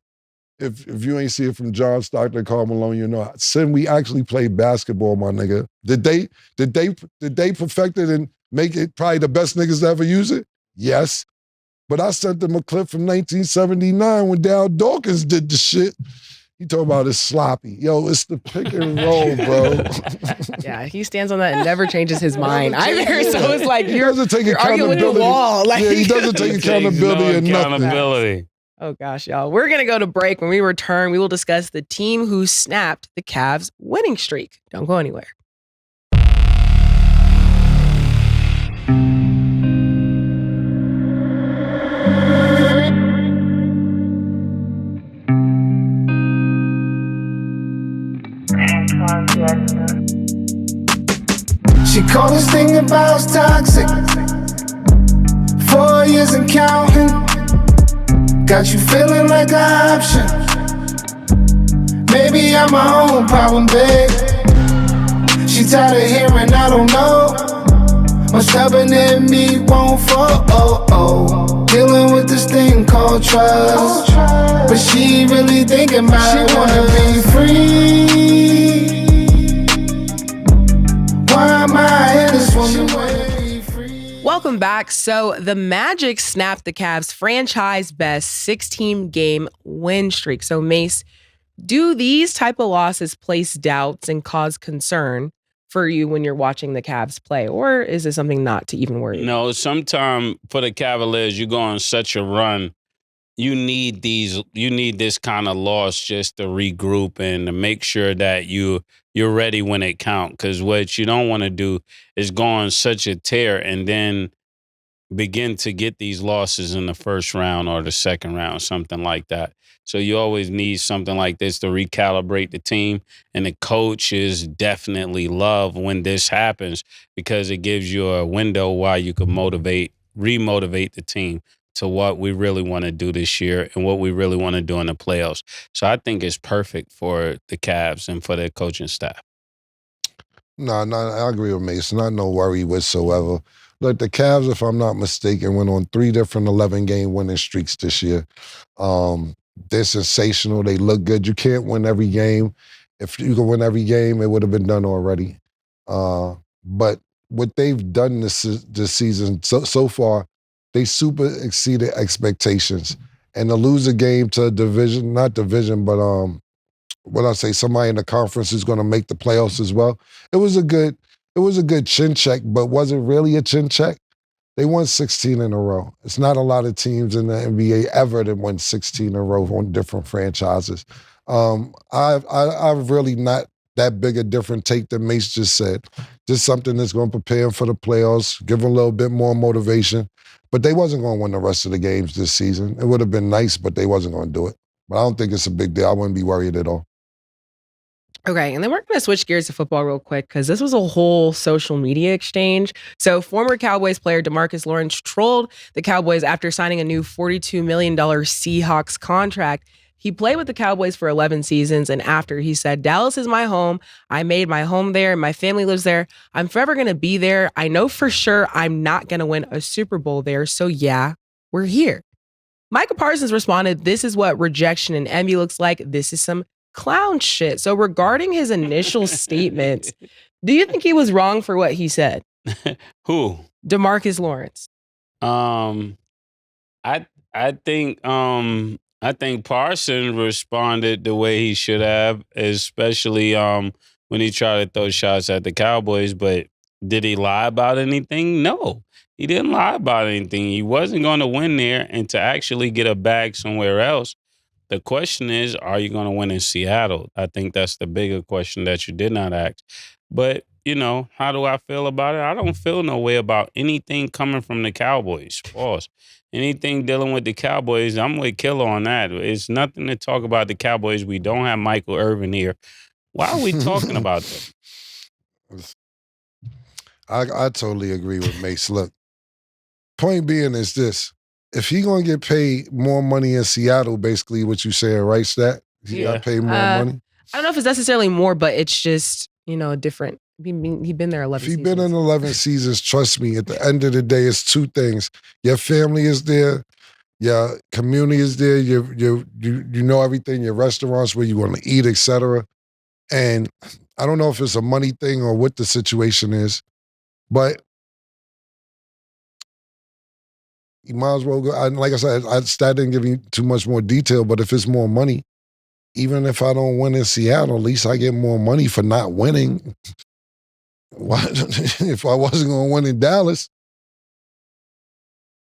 if you ain't see it from John Stockton and Karl Malone, you know. Sin, we actually played basketball, my nigga. Did they perfect it and make it probably the best niggas to ever use it? Yes. But I sent them a clip from 1979 when Dow Dawkins did the shit. He talking about it's sloppy. Yo, it's the pick and roll, bro. Yeah, he stands on that and never changes his mind either. So it's like you're arguing with the wall. Like, yeah, he doesn't take accountability or nothing. Oh gosh, y'all. We're gonna go to break. When we return, we will discuss the team who snapped the Cavs' winning streak. Don't go anywhere. She called this thing about toxic. 4 years and counting. Got you feeling like an option. Maybe I'm my own problem, babe. She tired of hearing I don't know. What's stubborn in me won't fall. Dealing with this thing called trust. But she really thinking about it. She wanna be free. Why am I in this woman way? Welcome back. So the Magic snapped the Cavs' franchise best 16 game win streak. So Mase, do these type of losses place doubts and cause concern for you when you're watching the Cavs play? Or is it something not to even worry about? No, sometime for the Cavaliers, you go on such a run, you need this kind of loss just to regroup and to make sure that you're ready when it counts. Because what you don't want to do is go on such a tear and then begin to get these losses in the first round or the second round, something like that. So you always need something like this to recalibrate the team. And the coaches definitely love when this happens because it gives you a window while you can remotivate the team to what we really want to do this year and what we really want to do in the playoffs. So I think it's perfect for the Cavs and for their coaching staff. No, I agree with Mason. Not no worry whatsoever. Look, the Cavs, if I'm not mistaken, went on 3 different 11-game winning streaks this year. They're sensational. They look good. You can't win every game. If you could win every game, it would have been done already. But what they've done this season so far, they super exceeded expectations. And to lose a game to a division, not division, but somebody in the conference is going to make the playoffs as well. It was a good chin check, but was it really a chin check? They won 16 in a row. It's not a lot of teams in the NBA ever that won 16 in a row on different franchises. I've really not that big a different take than Mase just said. Just something that's going to prepare them for the playoffs, give them a little bit more motivation. But they wasn't going to win the rest of the games this season. It would have been nice, but they wasn't going to do it. But I don't think it's a big deal. I wouldn't be worried at all. Okay, and then we're going to switch gears to football real quick because this was a whole social media exchange. So former Cowboys player DeMarcus Lawrence trolled the Cowboys after signing a new $42 million Seahawks contract. He played with the Cowboys for 11 seasons, and after he said, "Dallas is my home. I made my home there. My family lives there. I'm forever going to be there. I know for sure I'm not going to win a Super Bowl there, so yeah, we're here." Michael Parsons responded, "This is what rejection and envy looks like. This is some clown shit." So regarding his initial statement, do you think he was wrong for what he said? Who? DeMarcus Lawrence. I think Parsons responded the way he should have, especially when he tried to throw shots at the Cowboys. But did he lie about anything? No, he didn't lie about anything. He wasn't going to win there, and to actually get a bag somewhere else. The question is, are you going to win in Seattle? I think that's the bigger question that you did not ask. But, how do I feel about it? I don't feel no way about anything coming from the Cowboys. Pause. Anything dealing with the Cowboys, I'm with Killer on that. It's nothing to talk about the Cowboys. We don't have Michael Irvin here. Why are we talking about them? I totally agree with Mase. Look, point being is this. If he gonna get paid more money in Seattle, basically what you saying, right, Stat? He got paid more money? I don't know if it's necessarily more, but it's just, different. He'd been there 11 seasons. If he's been in 11 seasons, trust me, at the end of the day, it's 2 things. Your family is there, your community is there, you know everything, your restaurants, where you want to eat, etc. And I don't know if it's a money thing or what the situation is, but you might as well go. Like I said, Stat didn't give you too much more detail, but if it's more money, even if I don't win in Seattle, at least I get more money for not winning. If I wasn't going to win in Dallas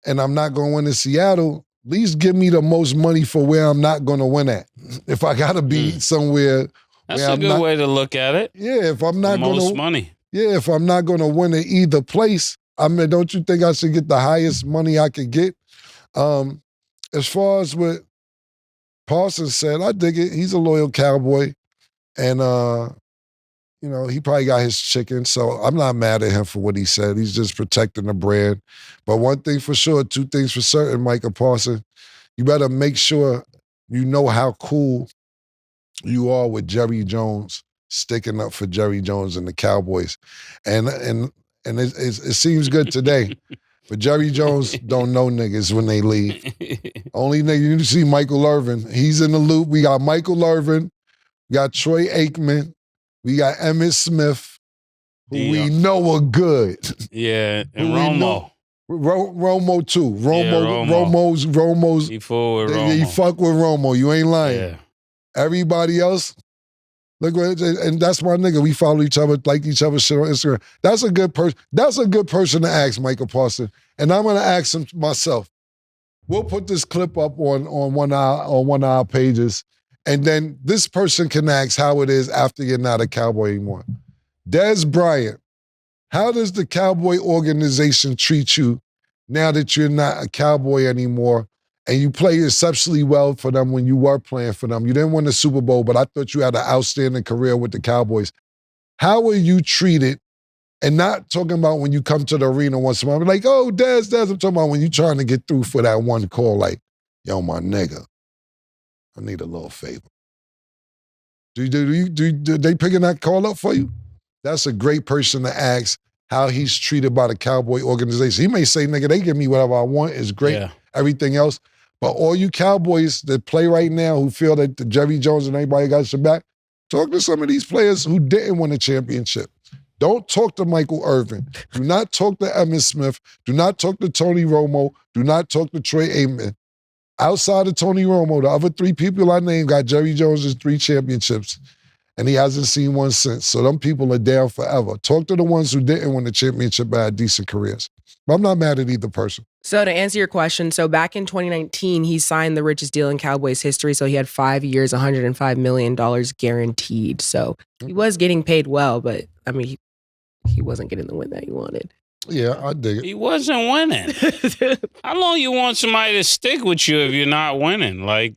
and I'm not going to win in Seattle, at least give me the most money for where I'm not going to win at. If I got to be somewhere. That's a good way to look at it. Yeah, if I'm not going to. Most money. Yeah, if I'm not going to win at either place, I mean, don't you think I should get the highest money I could get? As far as what Parsons said, I dig it. He's a loyal Cowboy. And, he probably got his chicken. So I'm not mad at him for what he said. He's just protecting the brand. But one thing for sure, 2 things for certain, Michael Parsons, you better make sure you know how cool you are with Jerry Jones, sticking up for Jerry Jones and the Cowboys. And it seems good today. But Jerry Jones don't know niggas when they leave. Only nigga, you see Michael Irvin. He's in the loop. We got Michael Irvin. We got Troy Aikman. We got Emmitt Smith, who we know are good. Yeah, and Romo. Romo too. Romo's. He fool with Romo. You fuck with Romo. You ain't lying. Yeah. Everybody else, look what, and that's my nigga. We follow each other, like each other shit on Instagram. That's a good person. That's a good person to ask, Michael Parsons. And I'm gonna ask him myself. We'll put this clip up on one of our pages, and then this person can ask how it is after you're not a Cowboy anymore. Des Bryant, how does the Cowboy organization treat you now that you're not a Cowboy anymore? And you play exceptionally well for them when you were playing for them. You didn't win the Super Bowl, but I thought you had an outstanding career with the Cowboys. How are you treated? And not talking about when you come to the arena once in a while, like, oh, Des, I'm talking about when you're trying to get through for that one call, like, yo, my nigga, I need a little favor. Do they picking that call up for you? That's a great person to ask how he's treated by the Cowboy organization. He may say, nigga, they give me whatever I want. It's great, everything else. But all you Cowboys that play right now who feel that the Jerry Jones and everybody got your back, talk to some of these players who didn't win a championship. Don't talk to Michael Irvin. Do not talk to Emmitt Smith. Do not talk to Tony Romo. Do not talk to Troy Aikman. Outside of Tony Romo, the other three people I named got Jerry Jones' 3 championships, and he hasn't seen one since. So them people are down forever. Talk to the ones who didn't win the championship but had decent careers. But I'm not mad at either person. So to answer your question, so back in 2019, he signed the richest deal in Cowboys history. So he had 5 years, $105 million guaranteed. So he was getting paid well, but I mean, he wasn't getting the win that he wanted. Yeah, I dig it. He wasn't winning. How long you want somebody to stick with you if you're not winning? Like,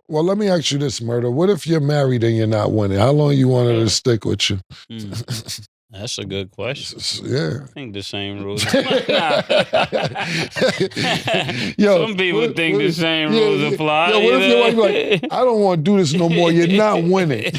well, let me ask you this, Murder. What if you're married and you're not winning? How long you want her to stick with you? That's a good question. Yeah. I think the same rules. Yo, some people think the same rules apply. Yo, what if your wife like, I don't want to do this no more. You're not winning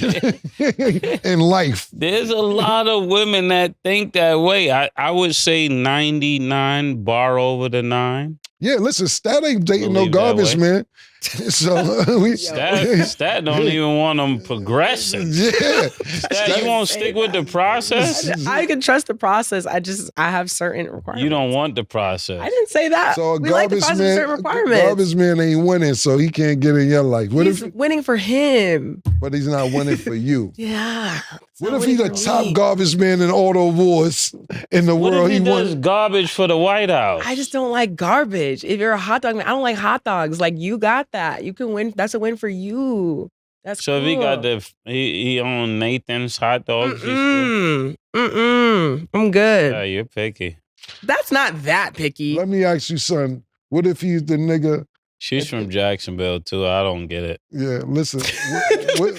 in life. There's a lot of women that think that way. I would say 99 bar over the 9. Yeah, listen, Stat ain't dating no garbage, man. So Stat don't even want them progressing. Yeah. Stat, you won't stick with the process? I can trust the process. I have certain requirements. You don't want the process. I didn't say that. So we like the process with certain requirements. Garbage man ain't winning, so he can't get in your life. He's winning for him. But he's not winning for you. Yeah. What if he's the top garbage man in all the awards in the world? What if he does garbage for the White House? I just don't like garbage. If you're a hot dog man, I don't like hot dogs. Like, you got that. You can win. That's a win for you. That's so cool. if he got he owned Nathan's hot dogs. I'm good. Yeah, you're picky. That's not that picky. Let me ask you, son. What if he's the nigga? She's from Jacksonville too. I don't get it. Yeah, listen.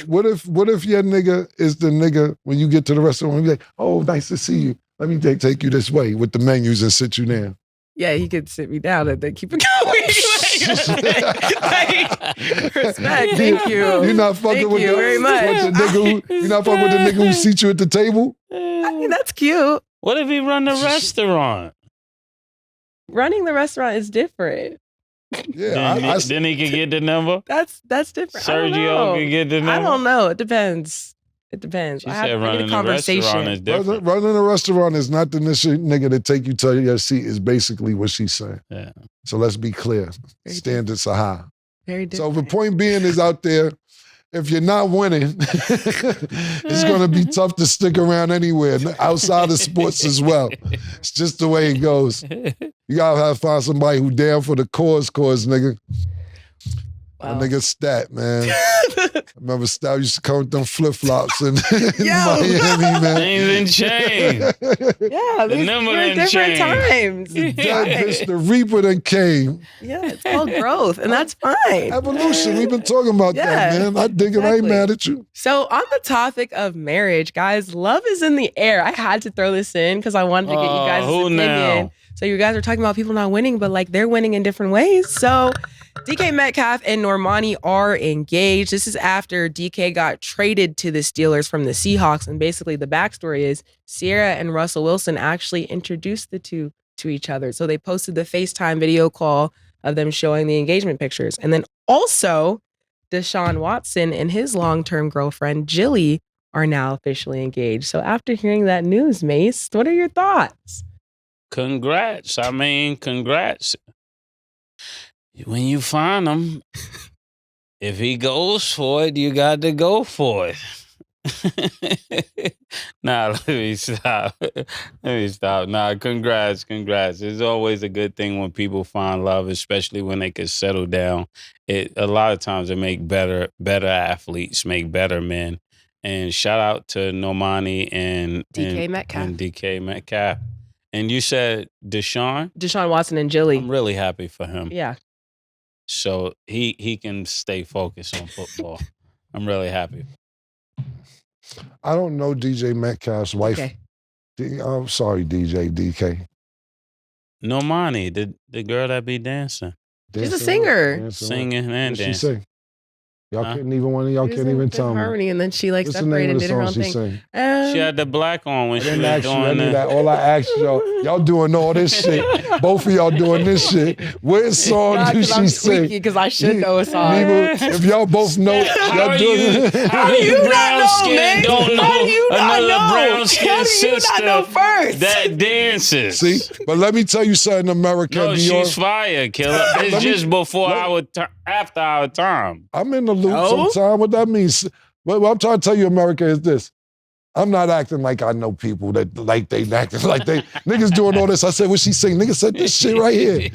what if your nigga is the nigga when you get to the restaurant? You be like, oh, nice to see you. Let me take you this way with the menus and sit you down. Yeah, he could sit me down and then keep it going. Respect. Thank you. You're not fucking with very much. You're not fucking with the nigga who seats you at the table? I mean, that's cute. What if he run the restaurant? Running the restaurant is different. Yeah, then he can get the number. That's different. Sergio can get the number. I don't know. It depends. She said running the restaurant is different. Running a restaurant is not the nigga that take you to your seat. Is basically what she's saying. Yeah. So let's be clear. Standards are high. Very different. So the point being is out there. If you're not winning, it's going to be tough to stick around anywhere outside of sports as well. It's just the way it goes. You got to find somebody who down for the cause, nigga. Wow. My nigga Stat, man. I remember Stat used to come with them flip-flops in Miami, man. Chains and chain. Yeah, these were different times. The Reaper then came. Yeah, it's called growth, and that's fine. Evolution. We've been talking about that, man. I dig it. I ain't mad at you. So on the topic of marriage, guys, love is in the air. I had to throw this in because I wanted to get you guys' opinion. Now? So you guys are talking about people not winning, but like they're winning in different ways. So DK Metcalf and Normani are engaged. This is after DK got traded to the Steelers from the Seahawks. And basically the backstory is Sierra and Russell Wilson actually introduced the two to each other. So they posted the FaceTime video call of them showing the engagement pictures. And then also Deshaun Watson and his long-term girlfriend, Jilly, are now officially engaged. So after hearing that news, Mase, what are your thoughts? congrats. I mean, congrats. When you find him, if he goes for it, you got to go for it. Nah, let me stop. Nah, congrats. It's always a good thing when people find love, especially when they can settle down. A lot of times it make better athletes, make better men. And shout out to Normani and DK Metcalf. And you said Deshaun Watson and Jilly. I'm really happy for him. Yeah. So he can stay focused on football. I'm really happy. I don't know DJ Metcalf's wife. Okay. I'm sorry, DJ DK. Normani, the girl that be dancing. She's a singer. Singing and dancing. What she say? Y'all couldn't even, one of y'all can't even tell me. Harmony, and then she like What's separated and did her own she thing. sang? She had the black on when she was doing that. All I asked y'all doing all this shit. Both of y'all doing this shit. What song do she sing? Because I should know a song. If y'all both know, y'all doing it. How do you not know, man? Don't know another brown skin sister first? that dances. See, but let me tell you something, America. No, she's fire, killer. It's just before after our time. I'm in the loop sometime. What that means? What I'm trying to tell you, America, is this. I'm not acting like I know people that like they acting like they niggas doing all this. I said, what she sing? Nigga said this shit right here.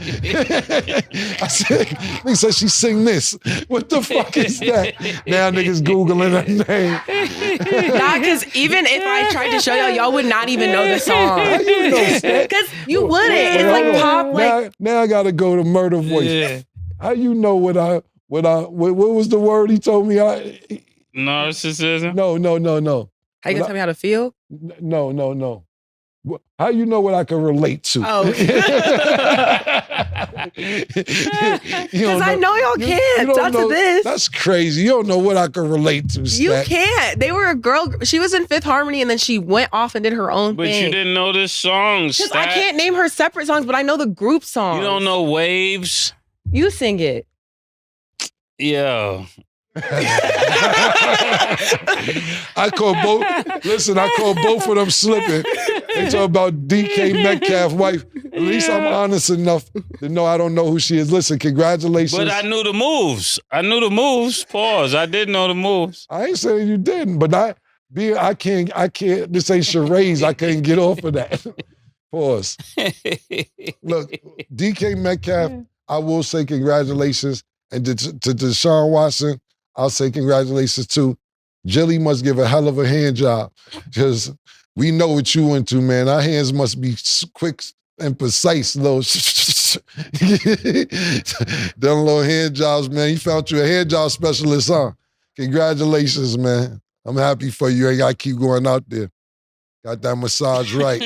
I said, nigga said she sing this. What the fuck is that? Now niggas Googling her name. Nah, because even if I tried to show y'all would not even know the song. How you know that? Because you wouldn't. It's like pop, like. Now I gotta go to Murder Voice. Yeah. How you know what was the word he told me? Narcissism? No. How you gonna tell me how to feel? No. How you know what I can relate to? Oh. Because I know y'all can't. Talk to this. That's crazy. You don't know what I can relate to, Stack. You can't. They were a girl. She was in Fifth Harmony and then she went off and did her own thing. But you didn't know this song, Because I can't name her separate songs, but I know the group songs. You don't know Waves? You sing it. Yeah. I call both of them slipping. They talk about DK Metcalf wife. At least I'm honest enough to know I don't know who she is. Listen, congratulations. But I knew the moves. Pause. I did know the moves. I ain't saying you didn't, but I can't, this ain't charades. I can't get off of that. Pause. Look, DK Metcalf, I will say congratulations. And to Deshaun Watson, I'll say congratulations too. Jilly must give a hell of a hand job because we know what you went to, man. Our hands must be quick and precise, little them little hand jobs, man. You found you a hand job specialist, huh? Congratulations, man. I'm happy for you. You ain't got to keep going out there. Got that massage right.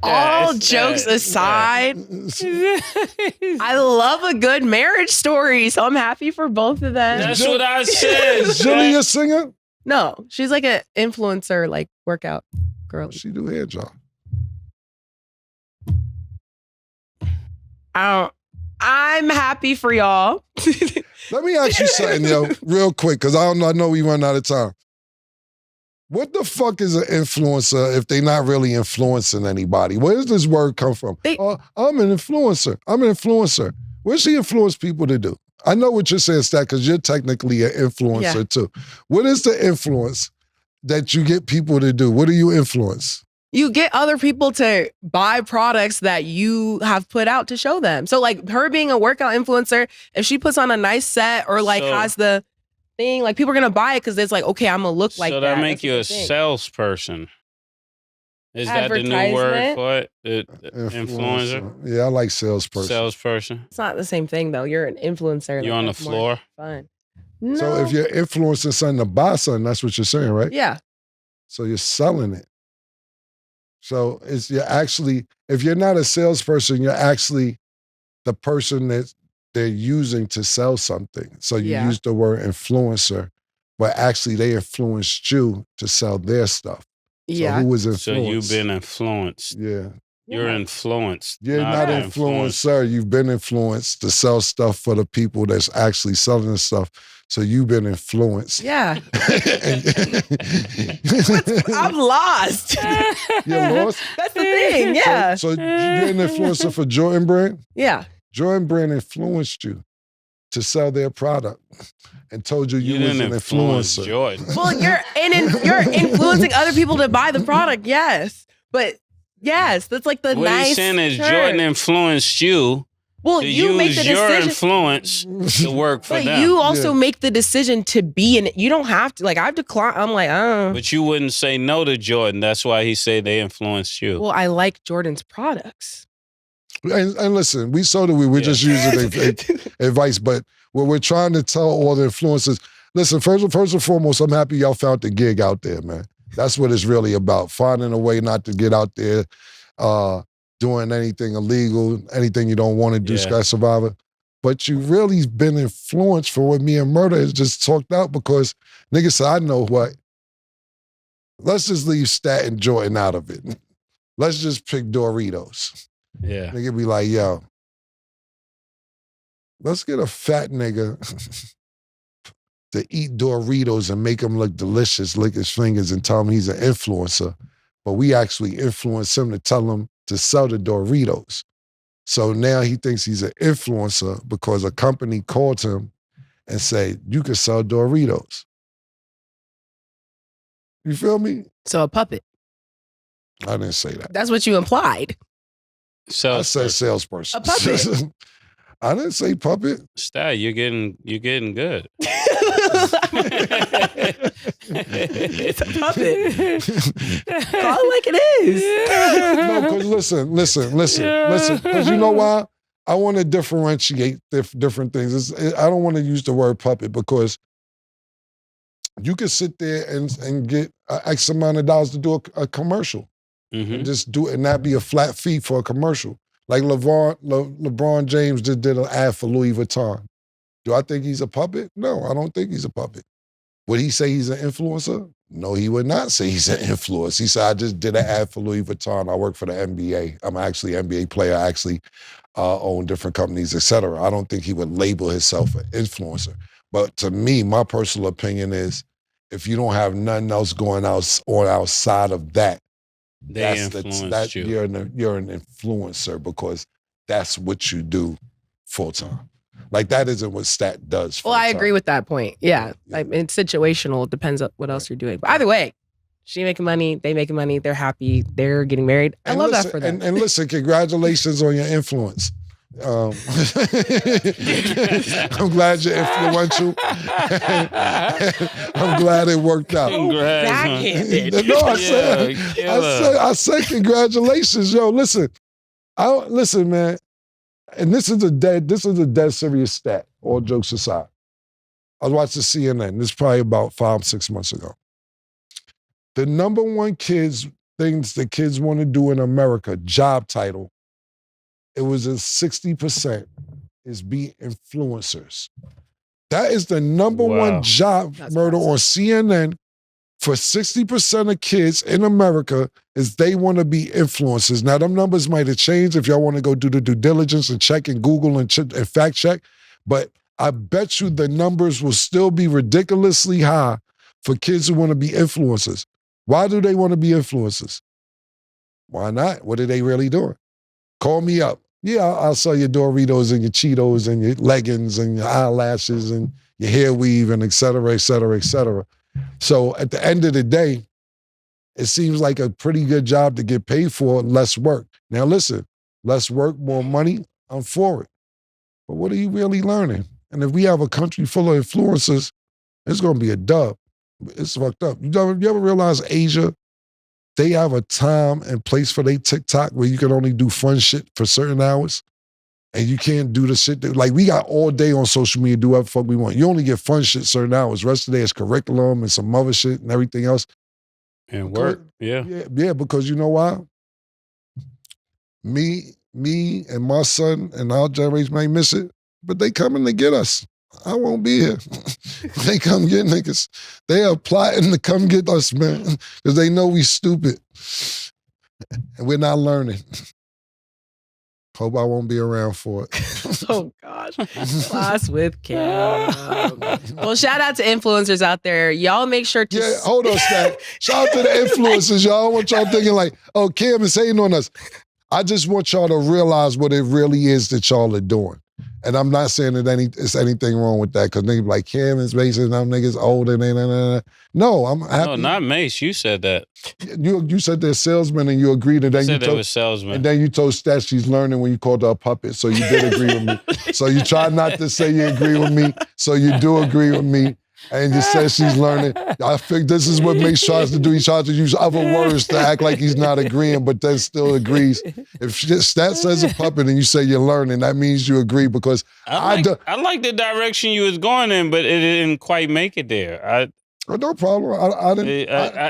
All jokes aside, I love a good marriage story, so I'm happy for both of them. That's what I said. Is Jilly a singer? No, she's like an influencer, like workout girl. She do hair job. I'm happy for y'all. Let me ask you something, yo, real quick, because I know we run out of time. What the fuck is an influencer if they not really influencing anybody? Where does this word come from? I'm an influencer. What does she influence people to do? I know what you're saying, Stat, because you're technically an influencer too. What is the influence that you get people to do? What do you influence? You get other people to buy products that you have put out to show them. So like her being a workout influencer, if she puts on a nice set or like has the thing, like people are gonna buy it because it's like, okay, I'm gonna look like that. So that make you a salesperson. Is that the new word for it? Influencer? Yeah, I like salesperson. Salesperson. It's not the same thing though. You're an influencer. You're on the floor. Fun. No. So if you're influencing something to buy something, that's what you're saying, right? Yeah. So you're selling it. So if you're not a salesperson, you're actually the person that they're using to sell something. So you use the word influencer, but actually they influenced you to sell their stuff. So who was influenced? So you've been influenced. Yeah. You're influenced. You're not an influenced, sir. You've been influenced to sell stuff for the people that's actually selling the stuff. So you've been influenced. Yeah. I'm lost. You're lost? That's the thing, yeah. So you're an influencer for Jordan Brand? Yeah. Jordan Brand influenced you to sell their product and told you was an influencer. Jordan. Well, you're influencing other people to buy the product, yes. But yes, that's like the what nice he's saying is term. Jordan influenced you well, to you make the use your decision. influence to work for But them. you also make the decision to be in it. You don't have to. Like, I've declined. I'm like, But you wouldn't say no to Jordan. That's why he said they influenced you. Well, I like Jordan's products. And listen, we're just using advice, but what we're trying to tell all the influencers, listen, first and foremost, I'm happy y'all found the gig out there, man. That's what it's really about, finding a way not to get out there doing anything illegal, anything you don't want to do, Scratch Survivor. But you really been influenced for what me and Murder has just talked out because niggas said, I know what. Let's just leave Stat and Jordan out of it. Let's just pick Doritos. Yeah. Nigga be like, yo, let's get a fat nigga to eat Doritos and make him look delicious, lick his fingers and tell him he's an influencer. But we actually influence him to tell him to sell the Doritos. So now he thinks he's an influencer because a company called him and said, you can sell Doritos. You feel me? So a puppet. I didn't say that. That's what you implied. I said salesperson. A puppet. I didn't say puppet. Stat, you're getting good. It's a puppet. Call it like it is. No, because listen. Because you know why? I want to differentiate different things. I don't want to use the word puppet because you could sit there and get X amount of dollars to do a commercial. Mm-hmm. And just do it and not be a flat fee for a commercial. Like LeBron James just did an ad for Louis Vuitton. Do I think he's a puppet? No, I don't think he's a puppet. Would he say he's an influencer? No, he would not say he's an influencer. He said, I just did an ad for Louis Vuitton. I work for the NBA. I'm actually an NBA player. I actually own different companies, et cetera. I don't think he would label himself an influencer. But to me, my personal opinion is if you don't have nothing else going outside of that, They influenced you. You're an influencer because that's what you do full time. Like that isn't what Stat does. Well, I agree with that point. Yeah. It's situational. It depends on what else you're doing. But either way, she making money, they making money, they're happy, they're getting married. I love that for them. And listen, congratulations on your influence. I'm glad you're influential. I'm glad it worked out. Backhanded. No, I said congratulations, yo. Listen, man. And this is a dead serious stat. All jokes aside, I was watching CNN. This is probably about 5-6 months ago. The number one things that kids want to do in America, job title. It was a 60% is be influencers. That is the number one job murder on CNN for 60% of kids in America is they want to be influencers. Now, them numbers might have changed if y'all want to go do the due diligence and check and Google and fact check, but I bet you the numbers will still be ridiculously high for kids who want to be influencers. Why do they want to be influencers? Why not? What are they really doing? Call me up. Yeah, I'll sell your Doritos and your Cheetos and your leggings and your eyelashes and your hair weave and et cetera, et cetera, et cetera. So at the end of the day, it seems like a pretty good job to get paid for, less work. Now listen, less work, more money, I'm for it. But what are you really learning? And if we have a country full of influencers, it's going to be a dub. It's fucked up. You ever realize Asia, they have a time and place for their TikTok where you can only do fun shit for certain hours? And you can't do the shit like we got all day on social media, do whatever the fuck we want. You only get fun shit certain hours. Rest of the day is curriculum and some other shit and everything else. And work, yeah. Yeah, because you know why? Me and my son and our generation may miss it, but they coming to get us. I won't be here. They come get niggas. They are plotting to come get us, man, because they know we stupid. And we're not learning. Hope I won't be around for it. Oh, gosh. Class with Cam. Well, shout out to influencers out there. Y'all make sure to... Yeah, hold on, Stack. Shout out to the influencers, y'all. I want y'all thinking like, oh, Cam is hating on us. I just want y'all to realize what it really is that y'all are doing. And I'm not saying that it's anything wrong with that, because niggas be like, Cam is racist, them niggas older, No, I'm happy. No, not Mase. You said that. You said they're salesmen and you agreed, and then you said they were salesmen. And then you told Stat she's learning when you called her a puppet, so you did agree with me. So you tried not to say you agree with me, so you do agree with me. And you said she's learning. I think this is what Mase tries to do. He tries to use other words to act like he's not agreeing, but then still agrees. If Stat says a puppet and you say you're learning, that means you agree, because I like the direction you was going in, but it didn't quite make it there. No problem.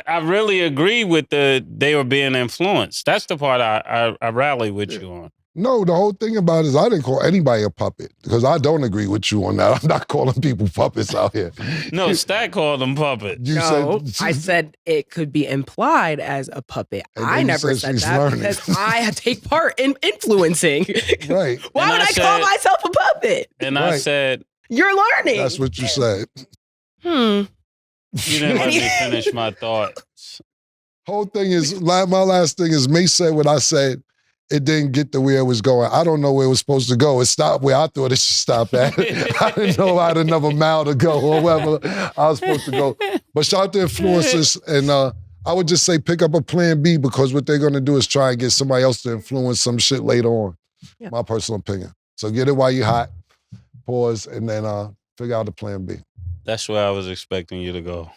I really agree with they were being influenced. That's the part I rally with you on. No, the whole thing about it is I didn't call anybody a puppet, because I don't agree with you on that. I'm not calling people puppets out here. No, Stat called them puppets. I said it could be implied as a puppet. I never said that because I take part in influencing. Right. Why would I call myself a puppet? And I said, you're learning. That's what you said. You didn't let me finish my thoughts. Whole thing is, my last thing is, Mase said what I said. It didn't get to where it was going. I don't know where it was supposed to go. It stopped where I thought it should stop at. I didn't know I had another mile to go or wherever I was supposed to go. But shout out to influencers, and I would just say pick up a plan B, because what they're going to do is try and get somebody else to influence some shit later on. Yeah. My personal opinion. So get it while you're hot, pause, and then figure out a plan B. That's where I was expecting you to go.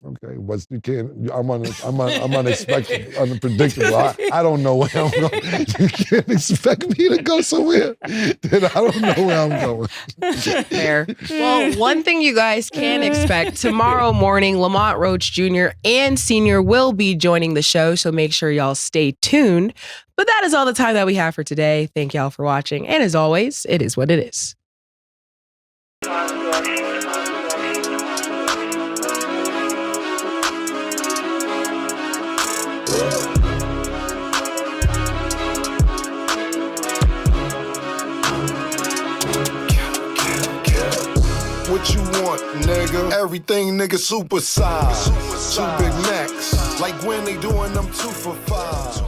Okay, but you can't. I'm unexpected, unpredictable. I don't know where I'm going. You can't expect me to go somewhere. Then I don't know where I'm going. Fair. Well, one thing you guys can expect, tomorrow morning, Lamont Roach Jr. and Sr. will be joining the show, so make sure y'all stay tuned. But that is all the time that we have for today. Thank y'all for watching, and as always, it is what it is. What you want, nigga? Everything, nigga, super size. Two big necks, like when they doing them 2 for $5.